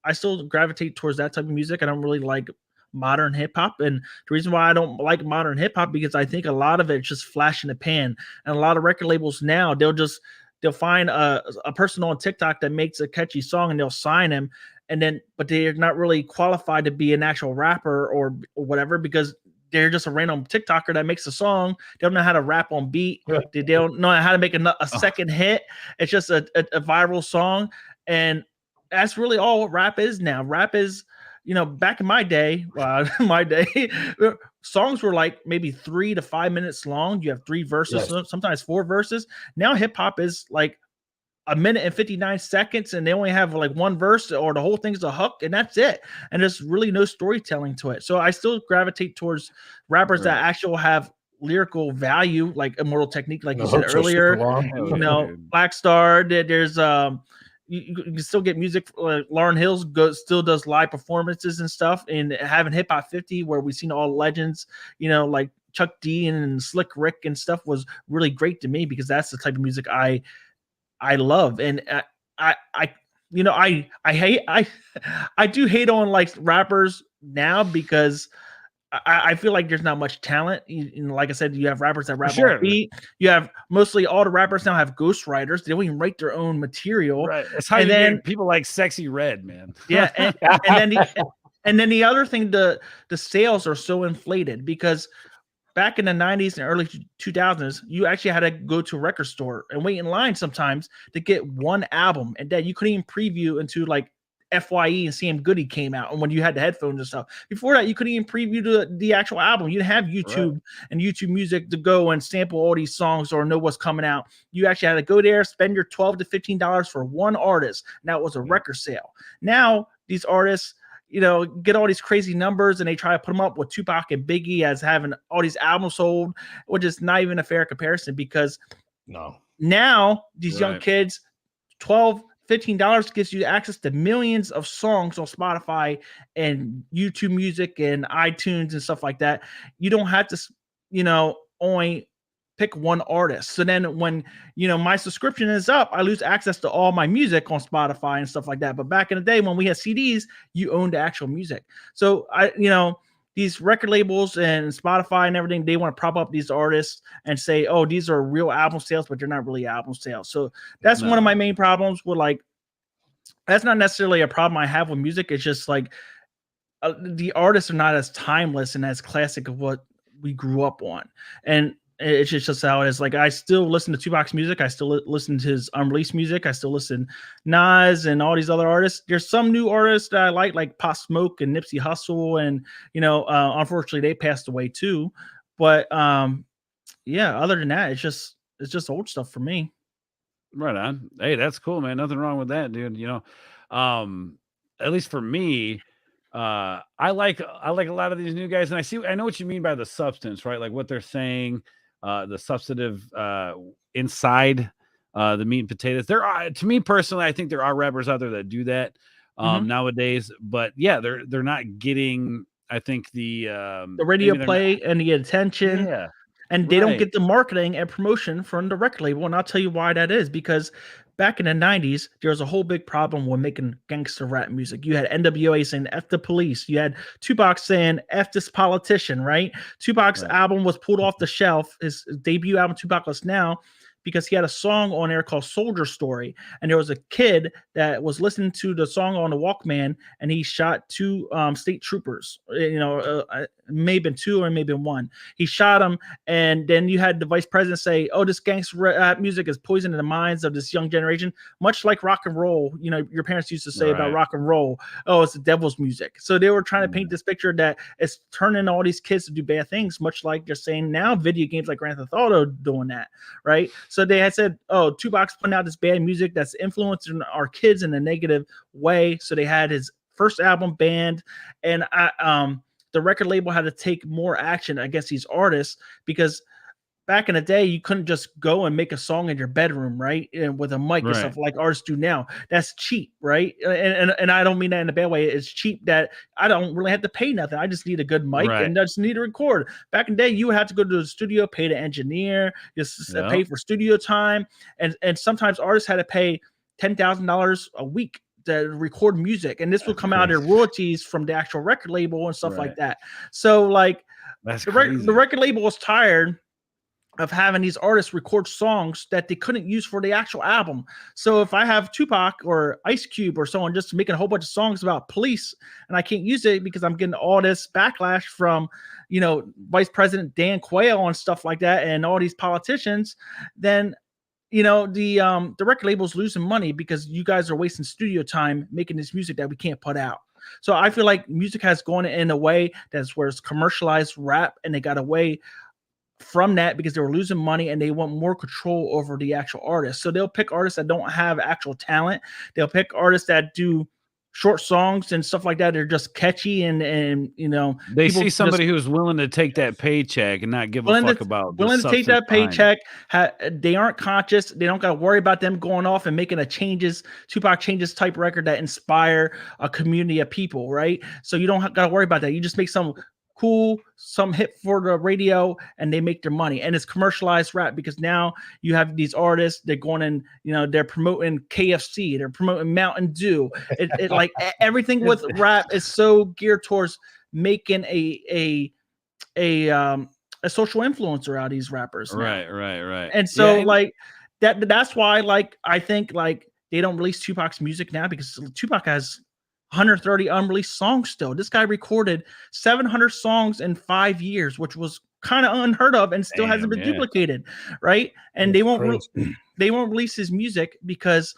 I still gravitate towards that type of music. I don't really like modern hip hop, and the reason why I don't like modern hip hop, because I think a lot of it's just flash in the pan, and a lot of record labels now they'll find a person on TikTok that makes a catchy song and they'll sign him, but they're not really qualified to be an actual rapper or whatever, because they're just a random TikToker that makes a song. They don't know how to rap on beat. They don't know how to make a second hit. It's just a viral song, and that's really all what rap is now. Rap is, you know, back in my day, songs were like maybe 3 to 5 minutes long. You have 3 verses, sometimes 4 verses. Now hip hop is like 1 minute and 59 seconds, and they only have like 1 verse, or the whole thing's a hook, and that's it. And there's really no storytelling to it. So I still gravitate towards rappers that actually have lyrical value, like Immortal Technique, like you said earlier. You know, Black Star. There's you can still get music. Lauryn Hill still does live performances and stuff, and having Hip Hop 50, where we've seen all legends, you know, like Chuck D and Slick Rick and stuff, was really great to me, because that's the type of music I love. And I do hate on like rappers now because I feel like there's not much talent. Like I said, you have rappers that rap Sure. on beat. You have mostly all the rappers now have ghostwriters. They don't even write their own material. Right. It's how And you then get people like Sexy Red, man. yeah, and then the other thing, the sales are so inflated because back in the 90s and early 2000s, you actually had to go to a record store and wait in line sometimes to get one album, and that you couldn't even preview into like FYE and Sam Goody came out, and when you had the headphones and stuff. Before that, you couldn't even preview the actual album. You didn't have YouTube and YouTube Music to go and sample all these songs or know what's coming out. You actually had to go there, spend your $12 to $15 for one artist, and that was a record sale. Now these artists, get all these crazy numbers and they try to put them up with Tupac and Biggie as having all these albums sold, which is not even a fair comparison because now these young kids, $12, $15 gives you access to millions of songs on Spotify and YouTube Music and iTunes and stuff like that. You don't have to, only pick one artist. So then when, my subscription is up, I lose access to all my music on Spotify and stuff like that. But back in the day when we had CDs, you owned the actual music. So these record labels and Spotify and everything, they want to prop up these artists and say, oh, these are real album sales, but they're not really album sales. So that's one of my main problems with that's not necessarily a problem I have with music. It's just like the artists are not as timeless and as classic of what we grew up on. And it's just how it is. Like, I still listen to Tupac's music. I still listen to his unreleased music. I still listen Nas and all these other artists. There's some new artists that I like Pop Smoke and Nipsey Hussle. And, unfortunately they passed away too. But other than that, it's just old stuff for me. Right on. Hey, that's cool, man. Nothing wrong with that, dude. At least for me, I like a lot of these new guys, and I know what you mean by the substance, right? Like what they're saying, the substantive inside the meat and potatoes. There are, to me personally, I think there are rappers out there that do that nowadays, but yeah, they're not getting, I think the radio play and the attention. Yeah. And they don't get the marketing and promotion from the record label. And I'll tell you why that is, because back in the 90s, there was a whole big problem with making gangster rap music. You had NWA saying F the police. You had Tupac saying F this politician, right? Tupac's album was pulled off the shelf, his debut album, Tupac Now, because he had a song on there called Soldier Story. And there was a kid that was listening to the song on the Walkman, and he shot two state troopers. Maybe been two or maybe one. He shot him, and then you had the vice president say, oh, this gangster rap music is poisoning the minds of this young generation, much like rock and roll. Your parents used to say about rock and roll, oh, it's the devil's music. So they were trying to paint this picture that it's turning all these kids to do bad things, much like they're saying now video games like Grand Theft Auto doing that, right? So they had said, oh, Tupac's putting out this bad music that's influencing our kids in a negative way. So they had his first album banned, and the record label had to take more action against these artists, because back in the day, you couldn't just go and make a song in your bedroom, right? And with a mic and stuff like artists do now. That's cheap, right? And I don't mean that in a bad way. It's cheap that I don't really have to pay nothing. I just need a good mic and I just need to record. Back in the day, you would have to go to the studio, pay the engineer, just pay for studio time. And sometimes artists had to pay $10,000 a week to record music, and this will come out of their royalties from the actual record label and stuff like that. So like the record label was tired of having these artists record songs that they couldn't use for the actual album. So if I have Tupac or Ice Cube or someone just making a whole bunch of songs about police, and I can't use it because I'm getting all this backlash from, Vice President Dan Quayle and stuff like that, and all these politicians, then the record label's losing money because you guys are wasting studio time making this music that we can't put out. So I feel like music has gone in a way that's where it's commercialized rap, and they got away from that because they were losing money and they want more control over the actual artists. So they'll pick artists that don't have actual talent. They'll pick artists that do short songs and stuff like that. They're just catchy and they see somebody who's willing to take that paycheck and not give a fuck about willing to take that paycheck. They aren't conscious. They don't got to worry about them going off and making Tupac changes type record that inspire a community of people, right? So you don't got to worry about that. You just make some cool, some hit for the radio, and they make their money. And it's commercialized rap because now you have these artists, they're going in, they're promoting KFC, they're promoting Mountain Dew. It like everything with rap is so geared towards making a social influencer out of these rappers now. Right. And so like that's why like I think like they don't release Tupac's music now, because Tupac has 130 unreleased songs still. This guy recorded 700 songs in 5 years, which was kind of unheard of and still hasn't been duplicated, right? And they won't release his music because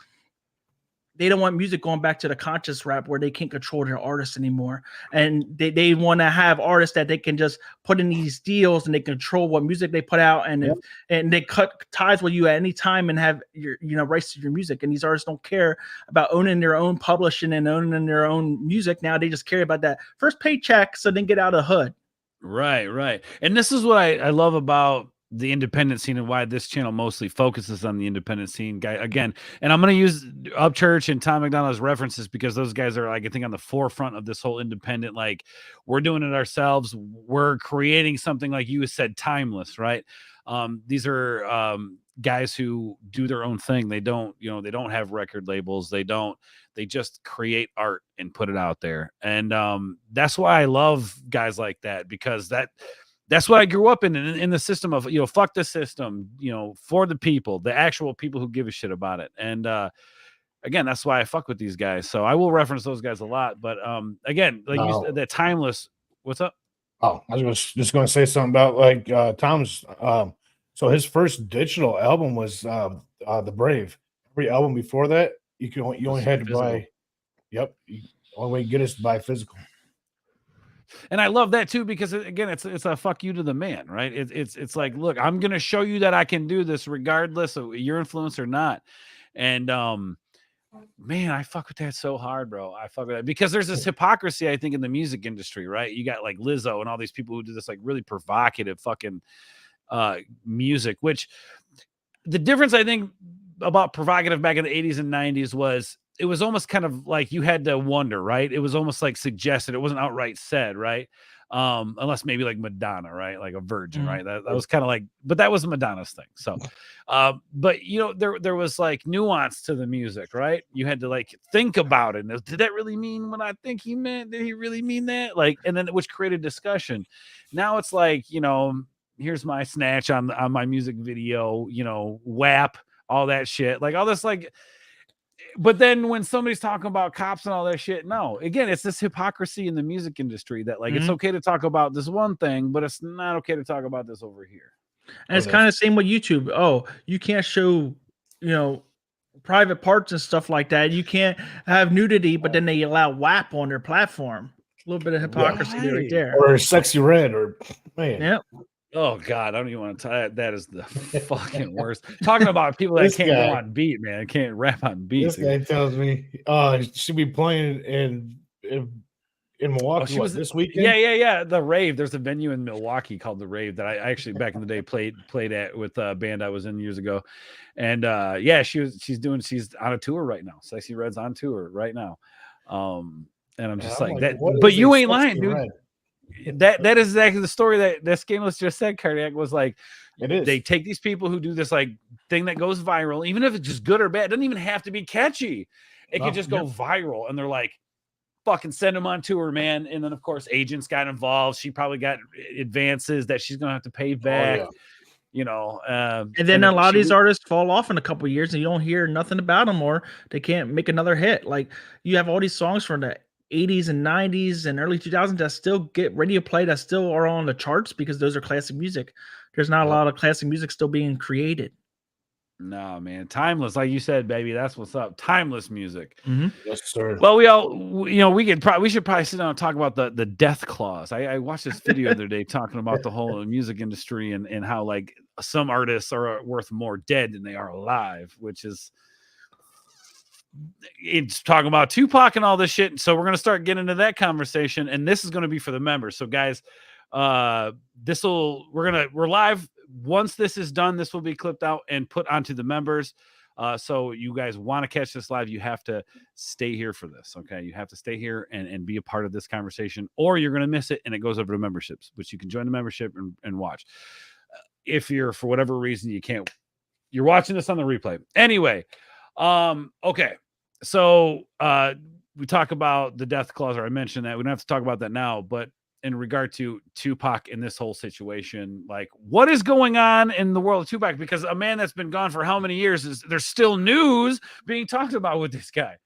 they don't want music going back to the conscious rap where they can't control their artists anymore. And they want to have artists that they can just put in these deals and they control what music they put out, and and they cut ties with you at any time and have your rights to your music. And these artists don't care about owning their own publishing and owning their own music. Now they just care about that first paycheck so they can get out of the hood. Right. And this is what I love about the independent scene and why this channel mostly focuses on the independent scene guy again. And I'm going to use Upchurch and Tom McDonald as references because those guys are like, I think on the forefront of this whole independent, like we're doing it ourselves. We're creating something like you said, timeless, right? These are guys who do their own thing. They don't, they don't have record labels. They just create art and put it out there. And that's why I love guys like that, because that's what I grew up in the system of, fuck the system, for the people, the actual people who give a shit about it. And again, that's why I fuck with these guys. So I will reference those guys a lot. But again, like you said, that timeless. What's up? Oh, I was just going to say something about like Tom's. So his first digital album was The Brave. Every album before that, you only had to physical. buy. Yep, only way to get is to buy physical. And I love that too, because again, it's a fuck you to the man, right? It's like, look, I'm going to show you that I can do this regardless of your influence or not. And man, I fuck with that so hard, bro. I fuck with that because there's this hypocrisy, I think, in the music industry, right? You got like Lizzo and all these people who do this like really provocative fucking music, which the difference I think about provocative back in the 80s and 90s was it was almost kind of like you had to wonder, right? It was almost like suggested. It wasn't outright said, right? Unless maybe like Madonna, right? Like a virgin, right? That was kind of like, but that was Madonna's thing. So, but there was like nuance to the music, right? You had to like think about it. Did that really mean what I think he meant? Did he really mean that? Like, and then which created discussion. Now it's like, here's my snatch on my music video, WAP, all that shit, like all this, like. But then when somebody's talking about cops and all that shit, no, again, it's this hypocrisy in the music industry that like it's okay to talk about this one thing, but it's not okay to talk about this over here. And it's kind of the same with YouTube. Oh, you can't show, private parts and stuff like that. You can't have nudity, but then they allow WAP on their platform. A little bit of hypocrisy right there. Or Sexy Red, or man. Yep. Oh God, I don't even want to tell you. That is the fucking worst. Talking about people that can't go on beat, man, can't rap on beat. This guy tells me, she'll be playing in Milwaukee this weekend. Yeah. The Rave. There's a venue in Milwaukee called the Rave that I actually back in the day played at with a band I was in years ago, and she's on a tour right now. Sexy Red's on tour right now, and I'm just like that. But you ain't lying, dude. Red? That is exactly the story that Scandalous just said. Cardiac was like, it is. They take these people who do this like thing that goes viral, even if it's just good or bad. It doesn't even have to be catchy. It can just go viral, and they're like, fucking send them on tour, man. And then of course agents got involved. She probably got advances that she's gonna have to pay back. And then a lot of these artists fall off in a couple of years, and you don't hear nothing about them, or they can't make another hit. Like you have all these songs from the 80s and 90s and early 2000s that still get radio play, that still are on the charts because those are classic music. There's not a lot of classic music still being created. No, man. Timeless, like you said, baby. That's what's up. Timeless music. Yes, sir. Well, we should probably sit down and talk about the death clause. I watched this video the other day talking about the whole music industry and how like some artists are worth more dead than they are alive, which is it's talking about Tupac and all this shit. So we're going to start getting into that conversation, and this is going to be for the members. So guys, we're live. Once this is done, this will be clipped out and put onto the members. So you guys want to catch this live, you have to stay here for this. Okay. You have to stay here and be a part of this conversation, or you're going to miss it. And it goes over to memberships, which you can join the membership and watch. If you're, for whatever reason, you can't, you're watching this on the replay. Anyway. Okay. So, we talk about the death clause, or I mentioned that. We don't have to talk about that now, but in regard to Tupac in this whole situation, like what is going on in the world of Tupac? Because a man that's been gone for how many years there's still news being talked about with this guy.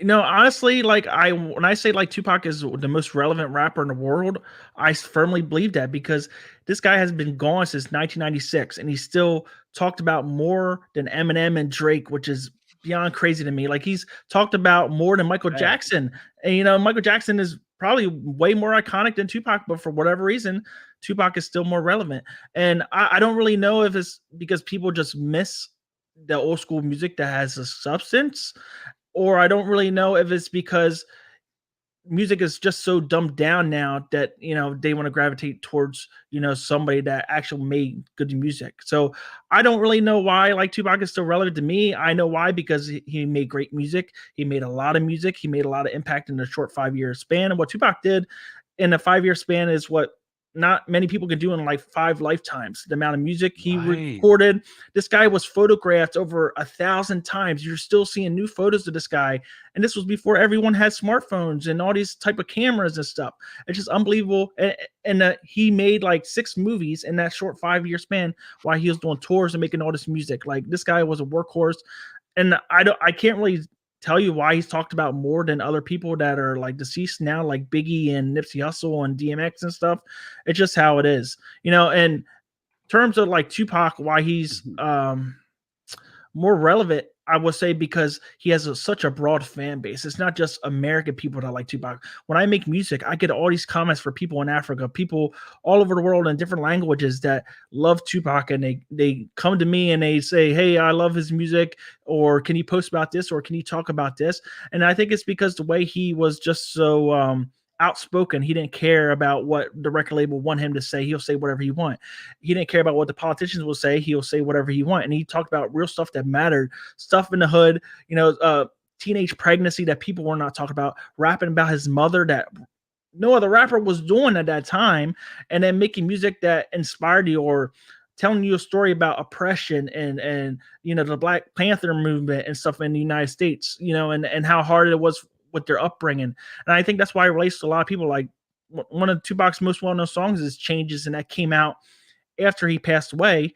Honestly, like when I say like Tupac is the most relevant rapper in the world, I firmly believe that, because this guy has been gone since 1996 and he's still talked about more than Eminem and Drake, which is beyond crazy to me. Like he's talked about more than Michael Jackson. And Michael Jackson is probably way more iconic than Tupac, but for whatever reason, Tupac is still more relevant. And I don't really know if it's because people just miss the old school music that has a substance, or I don't really know if it's because music is just so dumbed down now that, they want to gravitate towards, somebody that actually made good music. So I don't really know why like Tupac is still relevant to me. I know why, because he made great music. He made a lot of music. He made a lot of impact in a short 5-year span. And what Tupac did in a 5-year span is what not many people can do in like 5 lifetimes. The amount of music he recorded. This guy was photographed over 1,000 times. You're still seeing new photos of this guy. And this was before everyone had smartphones and all these type of cameras and stuff. It's just unbelievable. And he made like 6 movies in that short 5-year span while he was doing tours and making all this music. Like this guy was a workhorse. And I can't really tell you why he's talked about more than other people that are like deceased now, like Biggie and Nipsey Hussle and DMX and stuff. It's just how it is, in terms of like Tupac, why he's more relevant, I would say because he has such a broad fan base. It's not just American people that like Tupac. When I make music, I get all these comments for people in Africa, people all over the world in different languages that love Tupac, and they come to me and they say, hey, I love his music, or can you post about this, or can you talk about this? And I think it's because the way he was just so outspoken. He didn't care about what the record label want him to say. He'll say whatever he want. He didn't care about what the politicians will say. He'll say whatever he want. And he talked about real stuff that mattered, stuff in the hood, teenage pregnancy that people were not talking about, rapping about his mother that no other rapper was doing at that time, and then making music that inspired you, or telling you a story about oppression and the Black Panther movement and stuff in the United States, and how hard it was with their upbringing. And I think that's why it relates to a lot of people. Like one of Tupac's most well-known songs is Changes, and that came out after he passed away.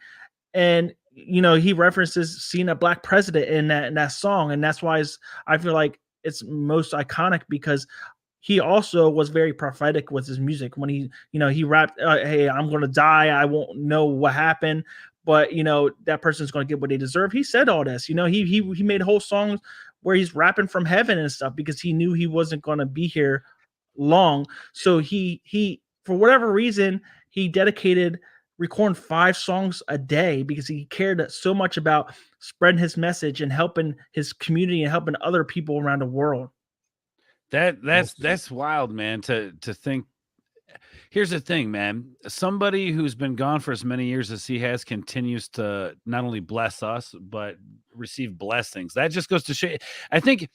And he references seeing a black president in that song, and that's why I feel like it's most iconic, because he also was very prophetic with his music. When he rapped, hey, I'm gonna die, I won't know what happened, but that person's gonna get what they deserve. He said all this. He made whole songs where he's rapping from heaven and stuff, because he knew he wasn't going to be here long. So he for whatever reason, he dedicated recording 5 songs a day, because he cared so much about spreading his message and helping his community and helping other people around the world. That's wild, man, to think. Here's the thing, man. Somebody who's been gone for as many years as he has continues to not only bless us, but receive blessings. That just goes to show. I think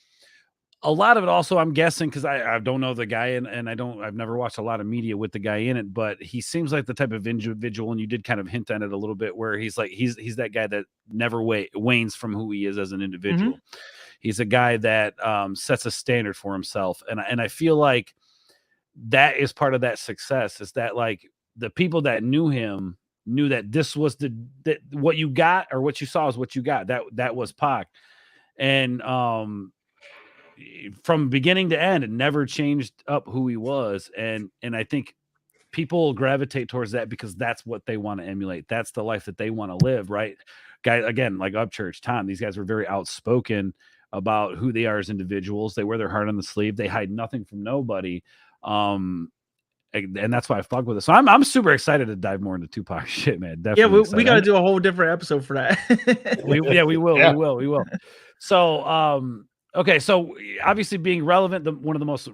a lot of it also, I'm guessing, because I don't know the guy, and I've never watched a lot of media with the guy in it, but he seems like the type of individual, and you did kind of hint at it a little bit, where he's like, he's that guy that never wanes from who he is as an individual. Mm-hmm. He's a guy that sets a standard for himself. And I feel like that is part of that success, is that like the people that knew him knew that this was what you got, or what you saw is what you got. That was Pac. And from beginning to end, it never changed up who he was. And I think people gravitate towards that because that's what they want to emulate. That's the life that they want to live, right? Guys, again, like Upchurch, Tom, these guys were very outspoken about who they are as individuals. They wear their heart on the sleeve. They hide nothing from nobody. And that's why I fuck with it. So I'm super excited to dive more into Tupac shit, man. Definitely. Yeah, we got to do a whole different episode for that. we will. Yeah. We will. So, okay. So obviously being relevant, one of the most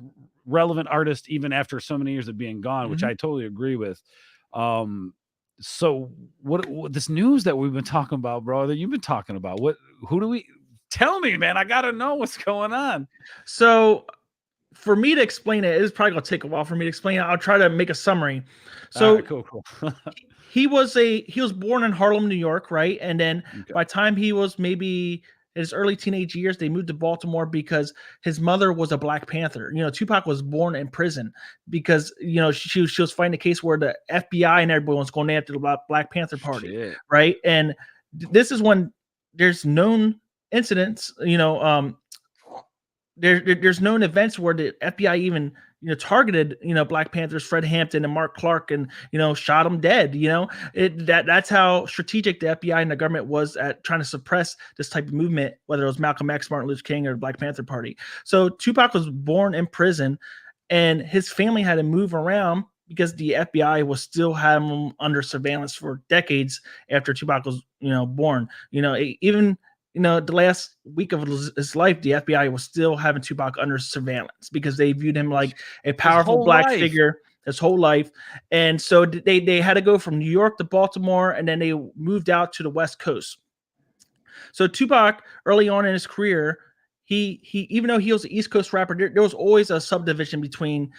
relevant artists, even after so many years of being gone, which I totally agree with. So what this news that we've been talking about, bro, that you've been talking about, who do we tell me, man? I gotta know what's going on. So for me to explain it, it's probably gonna take a while for me to explain it. I'll try to make a summary. So right, cool. he was born in Harlem, New York, right? And then by the time he was maybe his early teenage years, they moved to Baltimore because his mother was a Black Panther. Tupac was born in prison because she was fighting a case where the FBI and everyone was going after the Black Panther Party, Shit. right? And this is when there's known incidents, there's known events where the FBI even targeted Black Panthers, Fred Hampton and Mark Clark, and shot them dead. That's how strategic the FBI and the government was at trying to suppress this type of movement, whether it was Malcolm X, Martin Luther King, or the Black Panther Party. So Tupac was born in prison, and his family had to move around because the FBI was still having him under surveillance for decades after Tupac was born. Even the last week of his life, the FBI was still having Tupac under surveillance because they viewed him like a powerful Black figure his whole life. And so they had to go from New York to Baltimore, and then they moved out to the West Coast. So Tupac, early on in his career, he even though he was an East Coast rapper, there was always a subdivision between,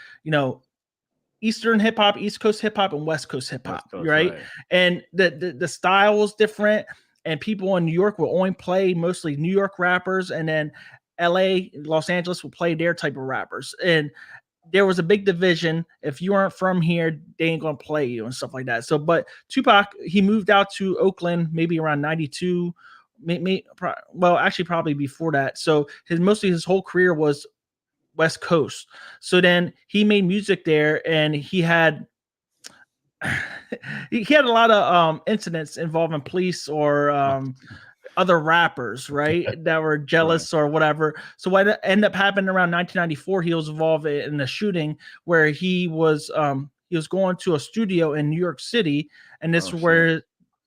Eastern hip hop, East Coast hip hop, and West Coast hip hop, right? And the style was different. And people in New York will only play mostly New York rappers, and then LA, Los Angeles will play their type of rappers. And there was a big division. If you aren't from here, they ain't gonna play you and stuff like that. So, but Tupac, he moved out to Oakland maybe around 92, probably before that. So mostly his whole career was West Coast. So then he made music there, and he had a lot of incidents involving police or other rappers, right, that were jealous or whatever. So what ended up happening around 1994, he was involved in a shooting where he was going to a studio in New York City, and this is where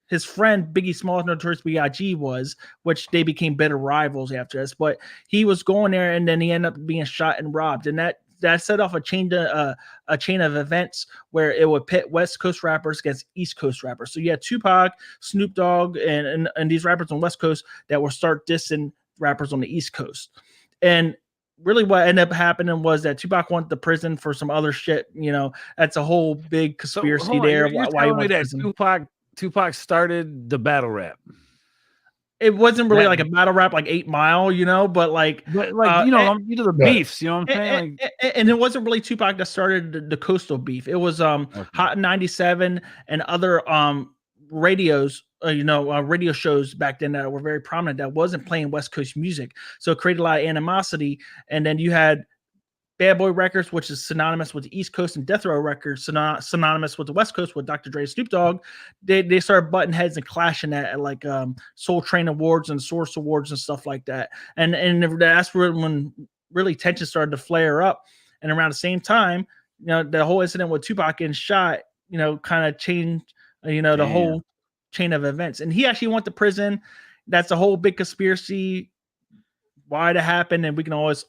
his friend Biggie Smalls, Notorious B.I.G. was, which they became bitter rivals after this. But he was going there, and then he ended up being shot and robbed, and that set off a chain of events where it would pit West Coast rappers against East Coast rappers. So you had Tupac, Snoop Dogg, and these rappers on West Coast that will start dissing rappers on the East Coast. And really what ended up happening was that Tupac went to prison for some other shit. That's a whole big conspiracy there. You're why he telling me went to that prison. Tupac started the battle rap. It wasn't really like a battle rap like 8 Mile, but like the beefs, you know what I'm saying? And it wasn't really Tupac that started the coastal beef. It was Hot 97 and other radio shows back then that were very prominent that wasn't playing West Coast music. So it created a lot of animosity. And then you had Bad Boy Records, which is synonymous with the East Coast, and Death Row Records, synonymous with the West Coast with Dr. Dre and Snoop Dogg. They started butting heads and clashing at like Soul Train Awards and Source Awards and stuff like that. And that's when really tension started to flare up. And around the same time, the whole incident with Tupac getting shot, kind of changed, the whole chain of events. And he actually went to prison. That's a whole big conspiracy why it happened, and we can always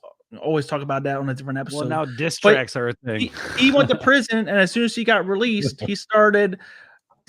talk about that on a different episode. Well, now diss tracks are a thing. He went to prison, and as soon as he got released, he started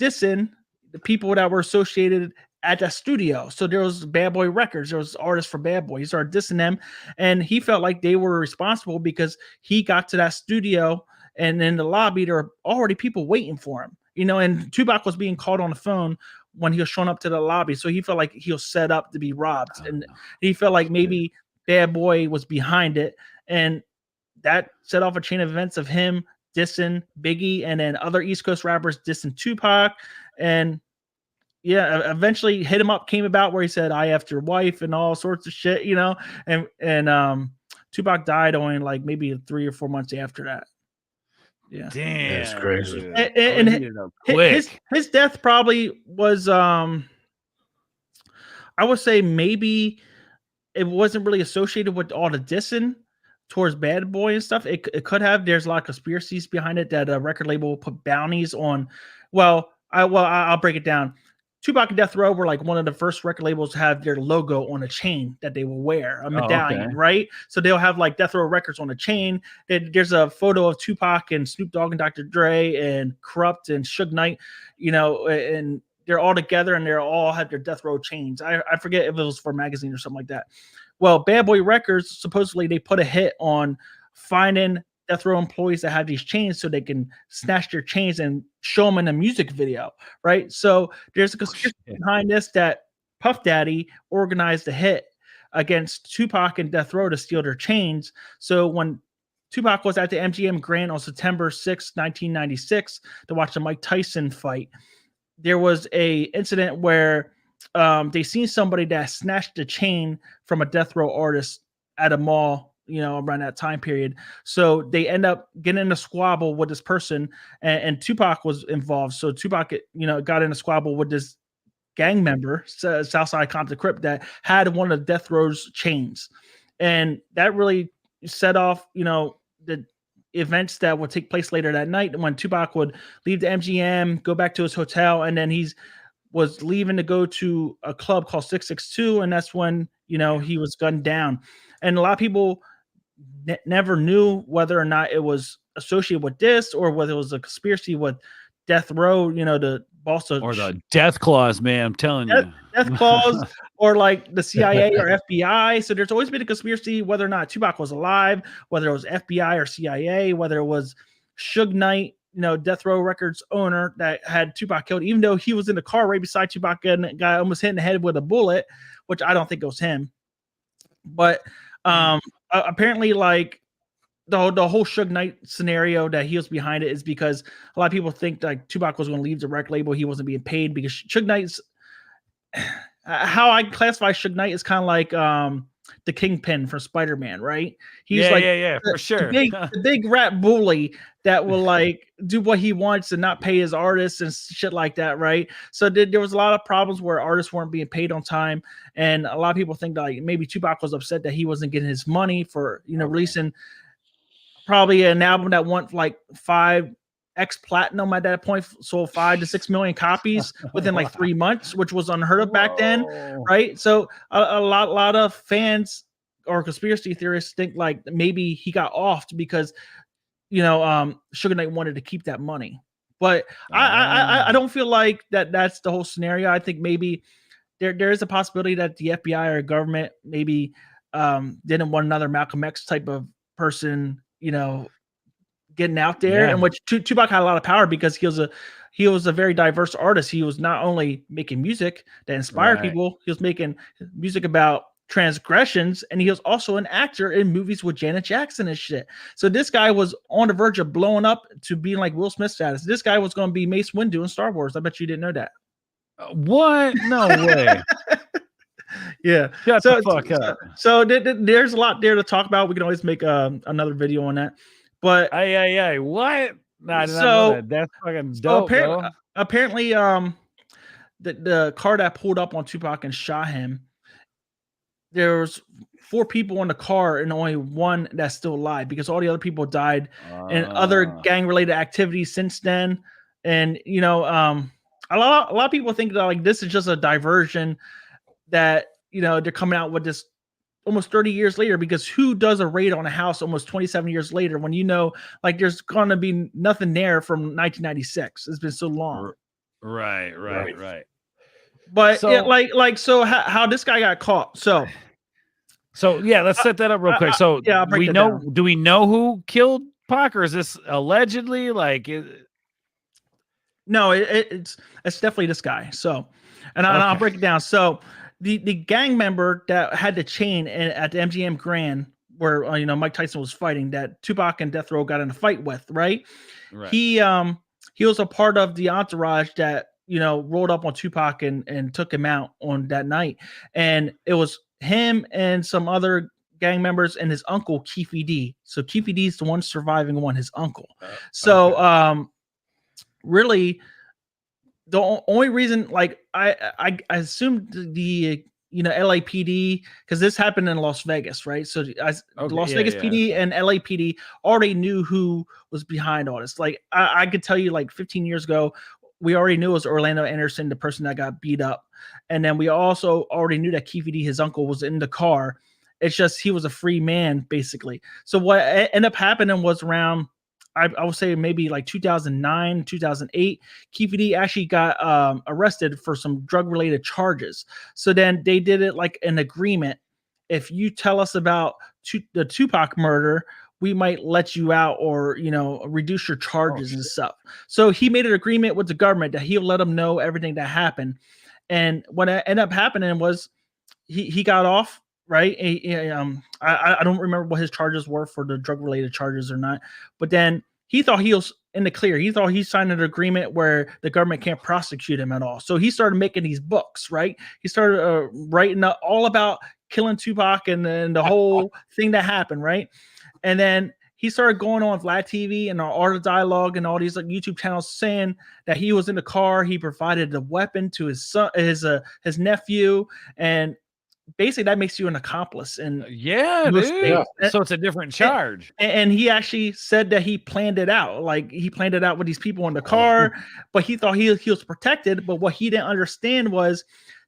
dissing the people that were associated at that studio. So there was Bad Boy Records, there was artists for Bad Boy. He started dissing them, and he felt like they were responsible because he got to that studio, and in the lobby there were already people waiting for him. And Tupac was being called on the phone when he was showing up to the lobby, so he felt like he was set up to be robbed, and he felt like maybe Bad Boy was behind it, and that set off a chain of events of him dissing Biggie and then other East Coast rappers dissing Tupac. And eventually Hit 'Em Up came about where he said, "I after your wife" and all sorts of shit, and Tupac died only like maybe 3 or 4 months after that. Yeah, damn, that's crazy. And his death probably was I would say maybe it wasn't really associated with all the dissing towards Bad Boy and stuff. It could have. There's a lot of conspiracies behind it that a record label will put bounties on. I'll break it down. Tupac and Death Row were like one of the first record labels to have their logo on a chain that they will wear, a medallion, right? So they'll have like Death Row Records on a chain. There's a photo of Tupac and Snoop Dogg and Dr. Dre and Corrupt and Suge Knight, you know, and they're all together and they're all have their Death Row chains. I forget if it was for a magazine or something like that. Well, Bad Boy Records, supposedly they put a hit on finding Death Row employees that have these chains so they can snatch their chains and show them in a music video, right? So there's a conspiracy behind this that Puff Daddy organized a hit against Tupac and Death Row to steal their chains. So when Tupac was at the MGM Grand on September 6, 1996 to watch the Mike Tyson fight, there was a incident where they seen somebody that snatched a chain from a Death Row artist at a mall, you know, around that time period. So they end up getting in a squabble with this person, and Tupac was involved. So Tupac, you know, got in a squabble with this gang member, Southside Compton Crip, that had one of Death Row's chains. And that really set off, you know, the events that would take place later that night when Tupac would leave the MGM, go back to his hotel, and then was leaving to go to a club called 662, and that's when, you know, he was gunned down. And a lot of people never knew whether or not it was associated with this or whether it was a conspiracy with Death Row, you know, the boss of, or the Death Claws, man. I'm telling you, Death Claws, or like the CIA or FBI. So there's always been a conspiracy whether or not Tupac was alive, whether it was FBI or CIA, whether it was Suge Knight, you know, Death Row Records owner that had Tupac killed, even though he was in the car right beside Tupac and the guy almost hit in the head with a bullet, which I don't think it was him. But apparently, like the whole Suge Knight scenario that he was behind it is because a lot of people think like Tupac was going to leave the record label. He wasn't being paid because Suge Knight's how I classify Suge Knight is kind of like the Kingpin from Spider-Man, right? He's for sure. The big rat bully that will like do what he wants and not pay his artists and shit like that, right? So there was a lot of problems where artists weren't being paid on time, and a lot of people think that like maybe Tupac was upset that he wasn't getting his money for, you know, releasing probably an album that went like 5x platinum at that point, sold 5 to 6 million copies within like 3 months, which was unheard of back then, right? So a lot of fans or conspiracy theorists think like maybe he got offed because, you know, Suge Knight wanted to keep that money. But I don't feel like that's the whole scenario. I think maybe there is a possibility that the FBI or government maybe didn't want another Malcolm X type of person, you know, getting out there, and which Tupac had a lot of power because he was a very diverse artist. He was not only making music that inspired people, he was making music about transgressions, and he was also an actor in movies with Janet Jackson and shit. So this guy was on the verge of blowing up to being like Will Smith status. This guy was going to be Mace Windu in Star Wars. I bet you didn't know that. What? No way. Yeah. Shut the fuck up. So there's a lot there to talk about. We can always make another video on that. But what? Nah, I did not so know that. That's fucking dope. Apparently, the car that pulled up on Tupac and shot him, there was 4 people in the car and only one that's still alive because all the other people died in other gang related activities since then. And you know, a lot of people think that like this is just a diversion that, you know, they're coming out with this almost 30 years later, because who does a raid on a house almost 27 years later when you know like there's going to be nothing there from 1996? It's been so long. Right. But so, so how this guy got caught. So yeah, let's set that up real quick. So do we know who killed Pac, or is this allegedly like No, it's definitely this guy. So, and I'll break it down. So the gang member that had the chain at the MGM Grand where, you know, Mike Tyson was fighting, that Tupac and Death Row got in a fight with, right? He was a part of the entourage that, you know, rolled up on Tupac and took him out on that night. And it was him and some other gang members and his uncle, Keefe D. So Keefe D is the one surviving one, his uncle. Really, the only reason, like, I assumed the you know, LAPD, because this happened in Las Vegas, right? So Las Vegas PD and LAPD already knew who was behind all this. Like I could tell you, like 15 years ago, we already knew it was Orlando Anderson, the person that got beat up. And then we also already knew that Keefe D, his uncle, was in the car. It's just he was a free man, basically. So what ended up happening was around, I would say maybe like 2009, 2008, Keefe D actually got arrested for some drug-related charges. So then they did it like an agreement. If you tell us about the Tupac murder, we might let you out or, reduce your charges and stuff. So he made an agreement with the government that he'll let them know everything that happened. And what ended up happening was he got off, right? I don't remember what his charges were for the drug-related charges or not. But then he thought he was in the clear. He thought he signed an agreement where the government can't prosecute him at all. So he started making these books, right? He started writing up all about killing Tupac and the whole thing that happened, right? And then he started going on Vlad TV and Art of Dialogue and all these like YouTube channels saying that he was in the car. He provided the weapon to his son, his nephew, and basically that makes you an accomplice. And so it's a different charge. And he actually said that he planned it out. Like he planned it out with these people in the car, but he thought he was protected. But what he didn't understand was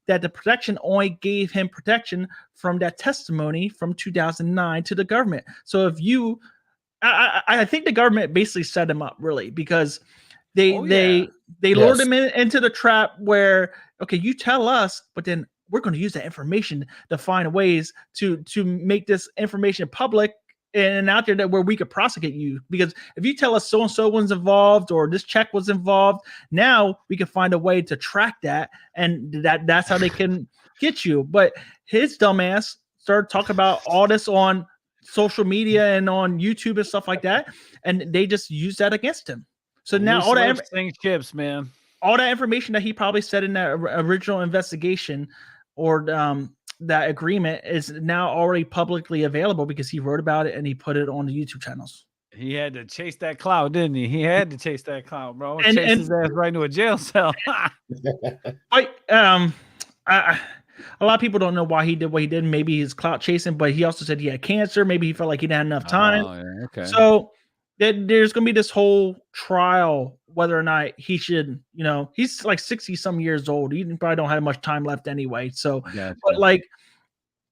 that the protection only gave him protection from that testimony from 2009 to the government. So if you, I think the government basically set him up really, because they lured him into the trap where, okay, you tell us, but then we're going to use that information to find ways to make this information public and out there that where we could prosecute you. Because if you tell us so-and-so was involved or this check was involved, now we can find a way to track that. And that's how they can get you. But his dumbass started talking about all this on social media and on YouTube and stuff like that. And they just used that against him. So now all that chips, man. All that information that he probably said in that original investigation or that agreement is now already publicly available because he wrote about it and he put it on the YouTube channels. He had to chase that cloud, didn't he? He had to chase that cloud, bro. And chase his ass right into a jail cell. A lot of people don't know why he did what he did. Maybe he's clout chasing, but he also said he had cancer. Maybe he felt like he didn't have enough time. Oh, yeah, okay. So there's going to be this whole trial, whether or not he should, he's like 60 some years old. He probably don't have much time left anyway. So, but like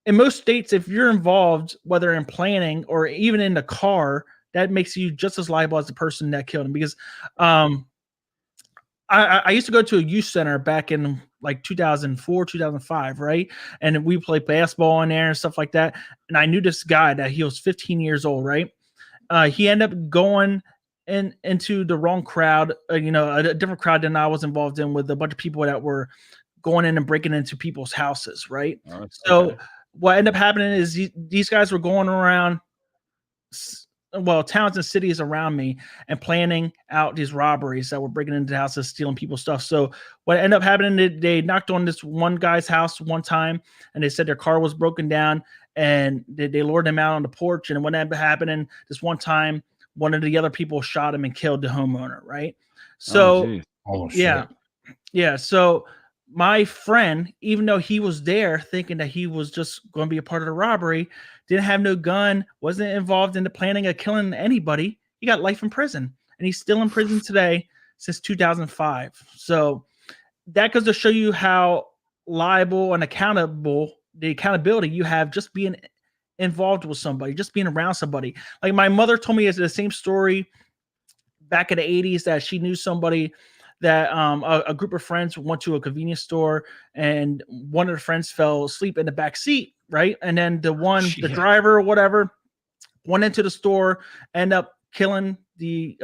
in most states, if you're involved, whether in planning or even in the car, that makes you just as liable as the person that killed him. Because I used to go to a youth center back in like 2004, 2005, right? And we played basketball in there and stuff like that. And I knew this guy that he was 15 years old, right? He ended up going into the wrong crowd, a different crowd than I was involved in, with a bunch of people that were going in and breaking into people's houses, right? So what ended up happening is these guys were going around, towns and cities around me and planning out these robberies that were breaking into houses, stealing people's stuff. So what ended up happening, they knocked on this one guy's house one time and they said their car was broken down. And they lured him out on the porch. And what ended up happening, this one time, one of the other people shot him and killed the homeowner, right? So, yeah. So my friend, even though he was there thinking that he was just going to be a part of the robbery, didn't have no gun, wasn't involved in the planning of killing anybody, he got life in prison. And he's still in prison today since 2005. So that goes to show you how liable and the accountability you have just being involved with somebody, just being around somebody. Like my mother told me the same story back in the 80s that she knew somebody that a group of friends went to a convenience store and one of the friends fell asleep in the back seat, right? And then the driver or whatever went into the store, ended up killing the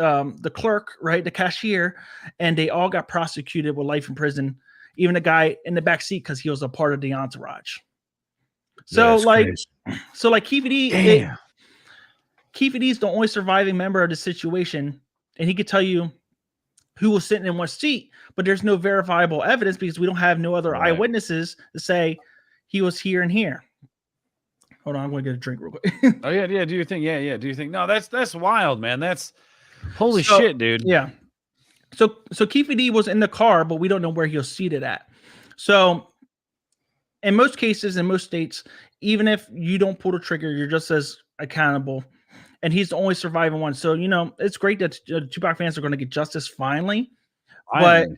clerk, right? The cashier, and they all got prosecuted with life in prison. Even the guy in the back seat because he was a part of the entourage. So Keefe D, Keefe D is the only surviving member of the situation, and he could tell you who was sitting in what seat, but there's no verifiable evidence because we don't have no other eyewitnesses to say he was here and here. Hold on, I'm going to get a drink real quick. Oh yeah. Do you think? Yeah. Do you think? No, that's wild, man. That's holy shit, dude. Yeah. So Keefe D was in the car, but we don't know where he was seated at. So in most cases, in most states, even if you don't pull the trigger, you're just as accountable. And he's the only surviving one. So, it's great that Tupac fans are going to get justice finally. But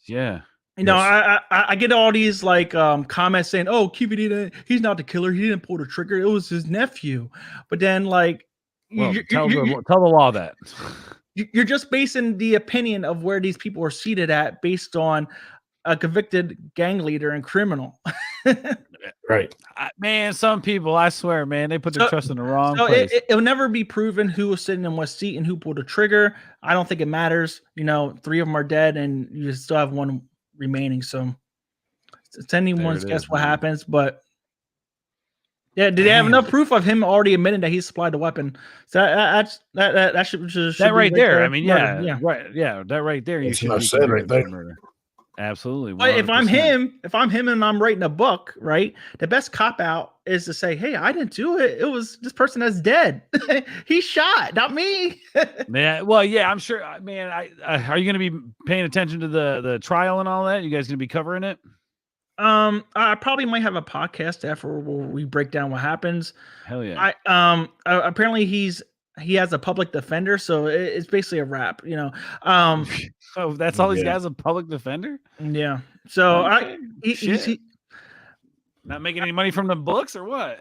yeah. You know, I get all these like comments saying, "Oh, he's not the killer. He didn't pull the trigger. It was his nephew." But then, like, tell the law that you're just basing the opinion of where these people are seated at based on a convicted gang leader and criminal. Right, man. Some people, I swear, man, they put their trust in the wrong place. It'll never be proven who was sitting in what seat and who pulled the trigger. I don't think it matters. You know, 3 of them are dead, and you still have 1 remaining. So it's anyone's guess what happens. But yeah, did they have enough proof of him already admitting that he supplied the weapon? So that should that right there. I mean, yeah, right, yeah, that right there. You should have said right there. Murder. Absolutely. 100%. But if I'm him and I'm writing a book, right? The best cop out is to say, "Hey, I didn't do it. It was this person that's dead. He shot, not me." Man, well, yeah, I'm sure. Man, are you going to be paying attention to the trial and all that? You guys going to be covering it? I probably might have a podcast after where we break down what happens. Hell yeah. Apparently he has a public defender, so it's basically a wrap, you know. So that's all these guys, a public defender? Yeah. So okay. He's not making any money from the books or what?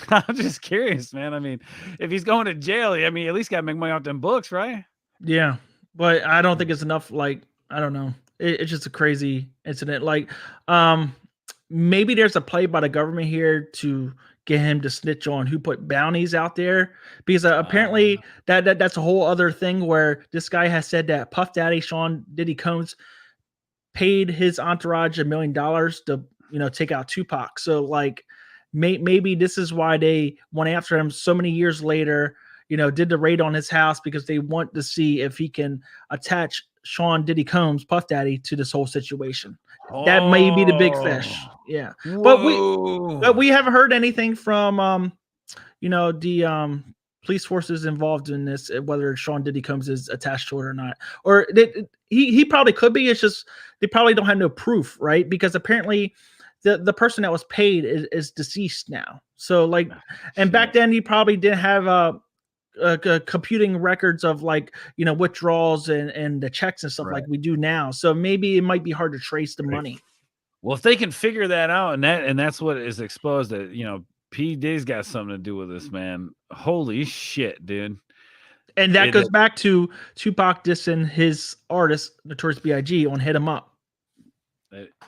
I'm just curious, man. I mean, if he's going to jail, I mean, at least got to make money off them books, right? Yeah, but I don't think it's enough. Like, I don't know. It's just a crazy incident. Like, maybe there's a play by the government here to get him to snitch on who put bounties out there, because apparently that's a whole other thing where this guy has said that Puff Daddy Sean Diddy Combs paid his entourage $1 million to, you know, take out Tupac. So like maybe this is why they went after him so many years later, you know, did the raid on his house because they want to see if he can attach Sean Diddy Combs, Puff Daddy, to this whole situation. That may be the big fish. Yeah. Whoa. But we haven't heard anything from you know, the police forces involved in this, whether Sean Diddy Combs is attached to it or not. Or he probably could be. It's just they probably don't have no proof, right? Because apparently the person that was paid is deceased now. So like, and back then you probably didn't have computing records of like, you know, withdrawals and the checks and stuff like we do now. So maybe it might be hard to trace the money. Well, if they can figure that out, and that's what is exposed, that, you know, P. Diddy's got something to do with this, man. Holy shit, dude. And that goes back to Tupac dissing his artist, Notorious B.I.G. on Hit 'Em Up.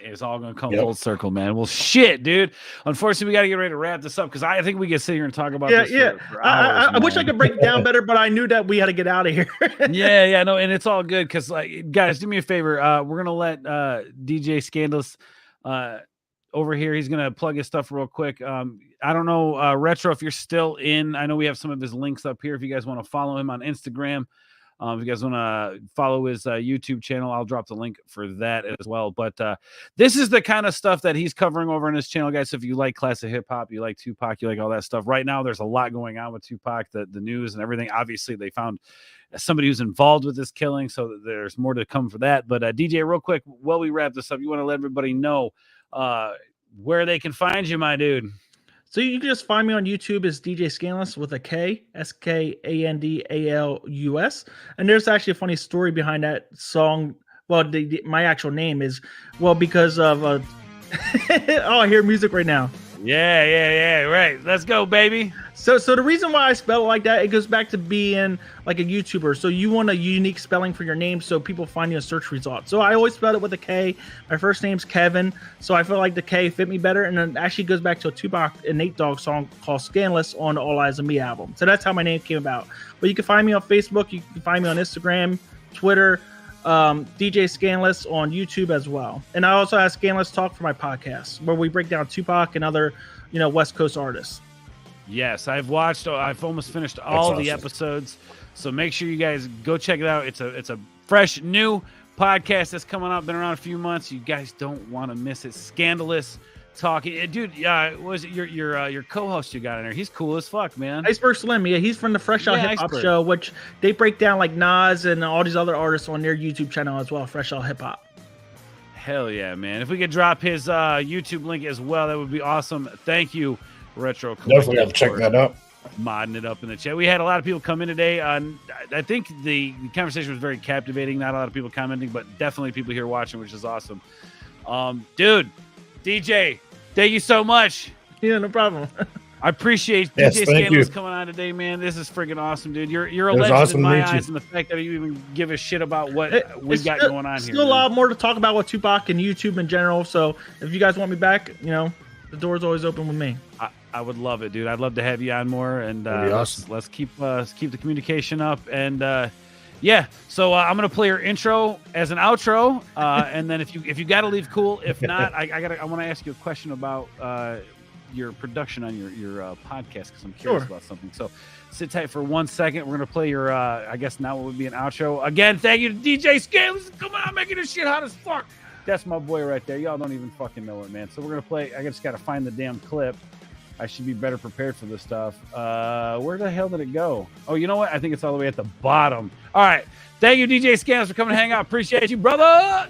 It's all going to come full circle, man. Well, shit, dude. Unfortunately, we got to get ready to wrap this up because I think we can sit here and talk about this for hours, I wish I could break it down better, but I knew that we had to get out of here. No, and it's all good because, like, guys, do me a favor. We're going to let DJ Scandalous over here. He's going to plug his stuff real quick. I don't know, Retro, if you're still in. I know we have some of his links up here if you guys want to follow him on Instagram. If you guys want to follow his YouTube channel, I'll drop the link for that as well. But this is the kind of stuff that he's covering over on his channel, guys. So if you like classic hip hop, you like Tupac, you like all that stuff. Right now, there's a lot going on with Tupac, the news and everything. Obviously, they found somebody who's involved with this killing, so there's more to come for that. But DJ, real quick, while we wrap this up, you want to let everybody know where they can find you, my dude. So you can just find me on YouTube as DJ Scandalous with a K, Skandalus. And there's actually a funny story behind that song. Well, my actual name is, well, because of, oh, I hear music right now. Yeah, right. Let's go, baby. So the reason why I spell it like that, it goes back to being like a YouTuber. So you want a unique spelling for your name so people find you in search results. So I always spell it with a K. My first name's Kevin, so I feel like the K fit me better. And then actually goes back to a Tupac and Nate Dogg song called Scandalous on the All Eyes on Me album. So that's how my name came about. But you can find me on Facebook. You can find me on Instagram, Twitter, DJ Scandalous on YouTube as well. And I also have Scandalous Talk for my podcast where we break down Tupac and other, you know, West Coast artists. Yes, I've almost finished all the episodes. So make sure you guys go check it out. It's a fresh new podcast that's coming out, been around a few months. You guys don't want to miss it. Scandalous Talking, dude. Was it your co-host you got in there? He's cool as fuck, man. Iceberg Slim, yeah, he's from the Fresh Out Hip Hop show, which they break down like Nas and all these other artists on their YouTube channel as well. Fresh Out Hip Hop. Hell yeah, man! If we could drop his YouTube link as well, that would be awesome. Thank you, Retro. Definitely have to check that out. modding it up in the chat. We had a lot of people come in today. I think the conversation was very captivating. Not a lot of people commenting, but definitely people here watching, which is awesome. Dude, DJ, thank you so much. Yeah, no problem. I appreciate DJ Scandalous coming on today, man. This is freaking awesome, dude. You're a legend in my eyes, and the fact that you even give a shit about what we got going on here. Still a lot more to talk about with Tupac and YouTube in general. So if you guys want me back, you know, the door's always open with me. I would love it, dude. I'd love to have you on more, and awesome. let's keep the communication up. And yeah, so I'm gonna play your intro as an outro, and then if you got to leave, cool. If not, I want to ask you a question about your production on your podcast, because I'm curious about something. So sit tight for 1 second. We're gonna play your I guess now what would be an outro. Again, thank you to DJ Scandalous. Come on, making this shit hot as fuck. That's my boy right there. Y'all don't even fucking know it, man. So we're gonna play. I just gotta find the damn clip. I should be better prepared for this stuff. Where the hell did it go? Oh, you know what? I think it's all the way at the bottom. All right. Thank you, DJ Scandalous, for coming to hang out. Appreciate you, brother.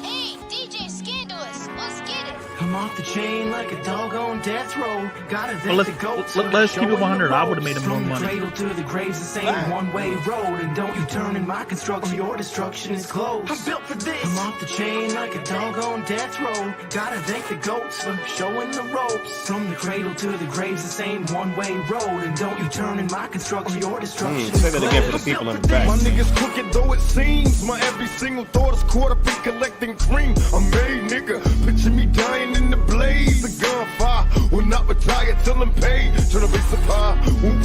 Hey, DJ Scandalous, let's get it. I'm off the chain like a dog on death row. Gotta thank Well, the goats. let's keep it 100. I would have made him more From the money. cradle to the graves, the same one-way road. And don't you turn in my construction, your destruction is close. I'm built for this. I'm off the chain like a dog on death row. Gotta thank the goats for showing the ropes. From the cradle to the graves, the same one-way road. And don't you turn in my construction, your destruction is Say that again for the people in the back. My niggas crooked though it seems. My every single thought is caught up in collecting cream. I'm made, nigga. Picture me dying in the blaze. The gunfire will not retire till I'm paid. Tryna be surprised. When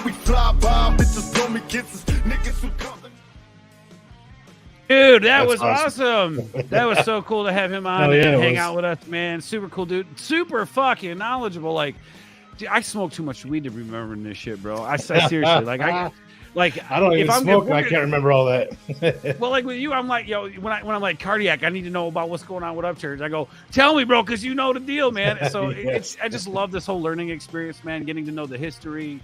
we fly by. Bitches blow me kisses. Niggas who come. Dude, that was awesome. That was so cool to have him on and hang out with us, man. Super cool dude. Super fucking knowledgeable. Like, dude, I smoke too much weed to remember this shit, bro. I seriously, I don't even smoke, and I can't remember all that. Well, like with you, I'm like, yo, when I'm like cardiac, I need to know about what's going on with Upchurch. I go, tell me, bro, because you know the deal, man. So I just love this whole learning experience, man. Getting to know the history,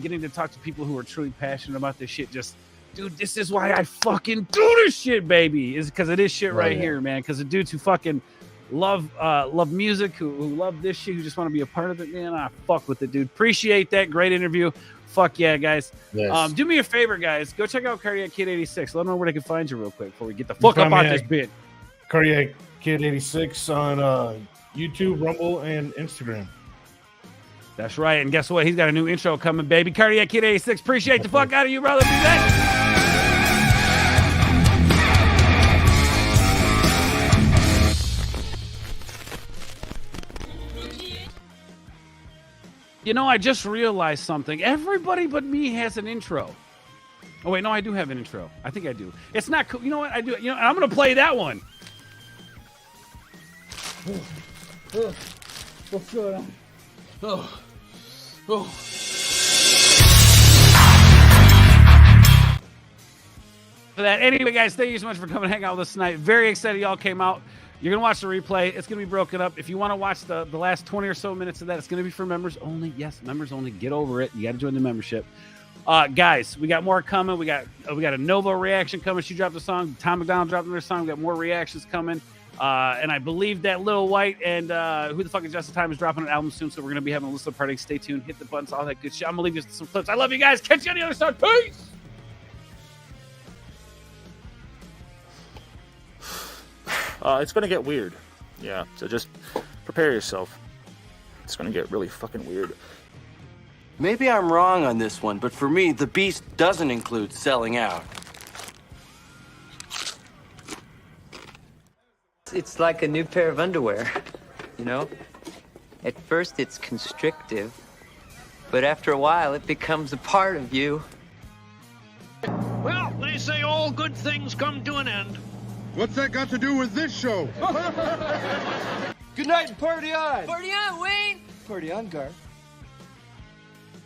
getting to talk to people who are truly passionate about this shit. Just, dude, this is why I fucking do this shit, baby. Is because it is shit right here, man. Because the dudes who fucking love music, who love this shit, who just want to be a part of it, man. I fuck with it, dude. Appreciate that. Great interview. Fuck yeah, guys. Yes. Do me a favor, guys. Go check out Cardiac Kid 86. Let them know where they can find you real quick before we get the fuck up out this bit. Cardiac Kid 86 on YouTube, Rumble, and Instagram. That's right. And guess what? He's got a new intro coming, baby. Cardiac Kid 86. Appreciate the fuck out of you, brother. Be back. You know, I just realized something. Everybody but me has an intro. Oh, wait, no, I do have an intro. I think I do. It's not cool. You know what? I do. You know, I'm going to play that one. What's going on? For that. Anyway, guys, thank you so much for coming and hang out with us tonight. Very excited y'all came out. You're going to watch the replay. It's going to be broken up. If you want to watch the last 20 or so minutes of that, it's going to be for members only. Yes, members only. Get over it. You got to join the membership. Guys, we got more coming. We got a Nova reaction coming. She dropped a song. Tom McDonald dropped another song. We got more reactions coming. And I believe that Lil White and Who the Fuck is Just in Time is dropping an album soon. So we're going to be having a list of parties. Stay tuned. Hit the buttons. All that good shit. I'm going to leave you some clips. I love you guys. Catch you on the other side. Peace. It's going to get weird. Yeah, so just prepare yourself. It's going to get really fucking weird. Maybe I'm wrong on this one, but for me, the beast doesn't include selling out. It's like a new pair of underwear, you know? At first it's constrictive, but after a while it becomes a part of you. Well, they say all good things come to an end. What's that got to do with this show? Good night and party on! Party on, Wayne! Party on, Gar.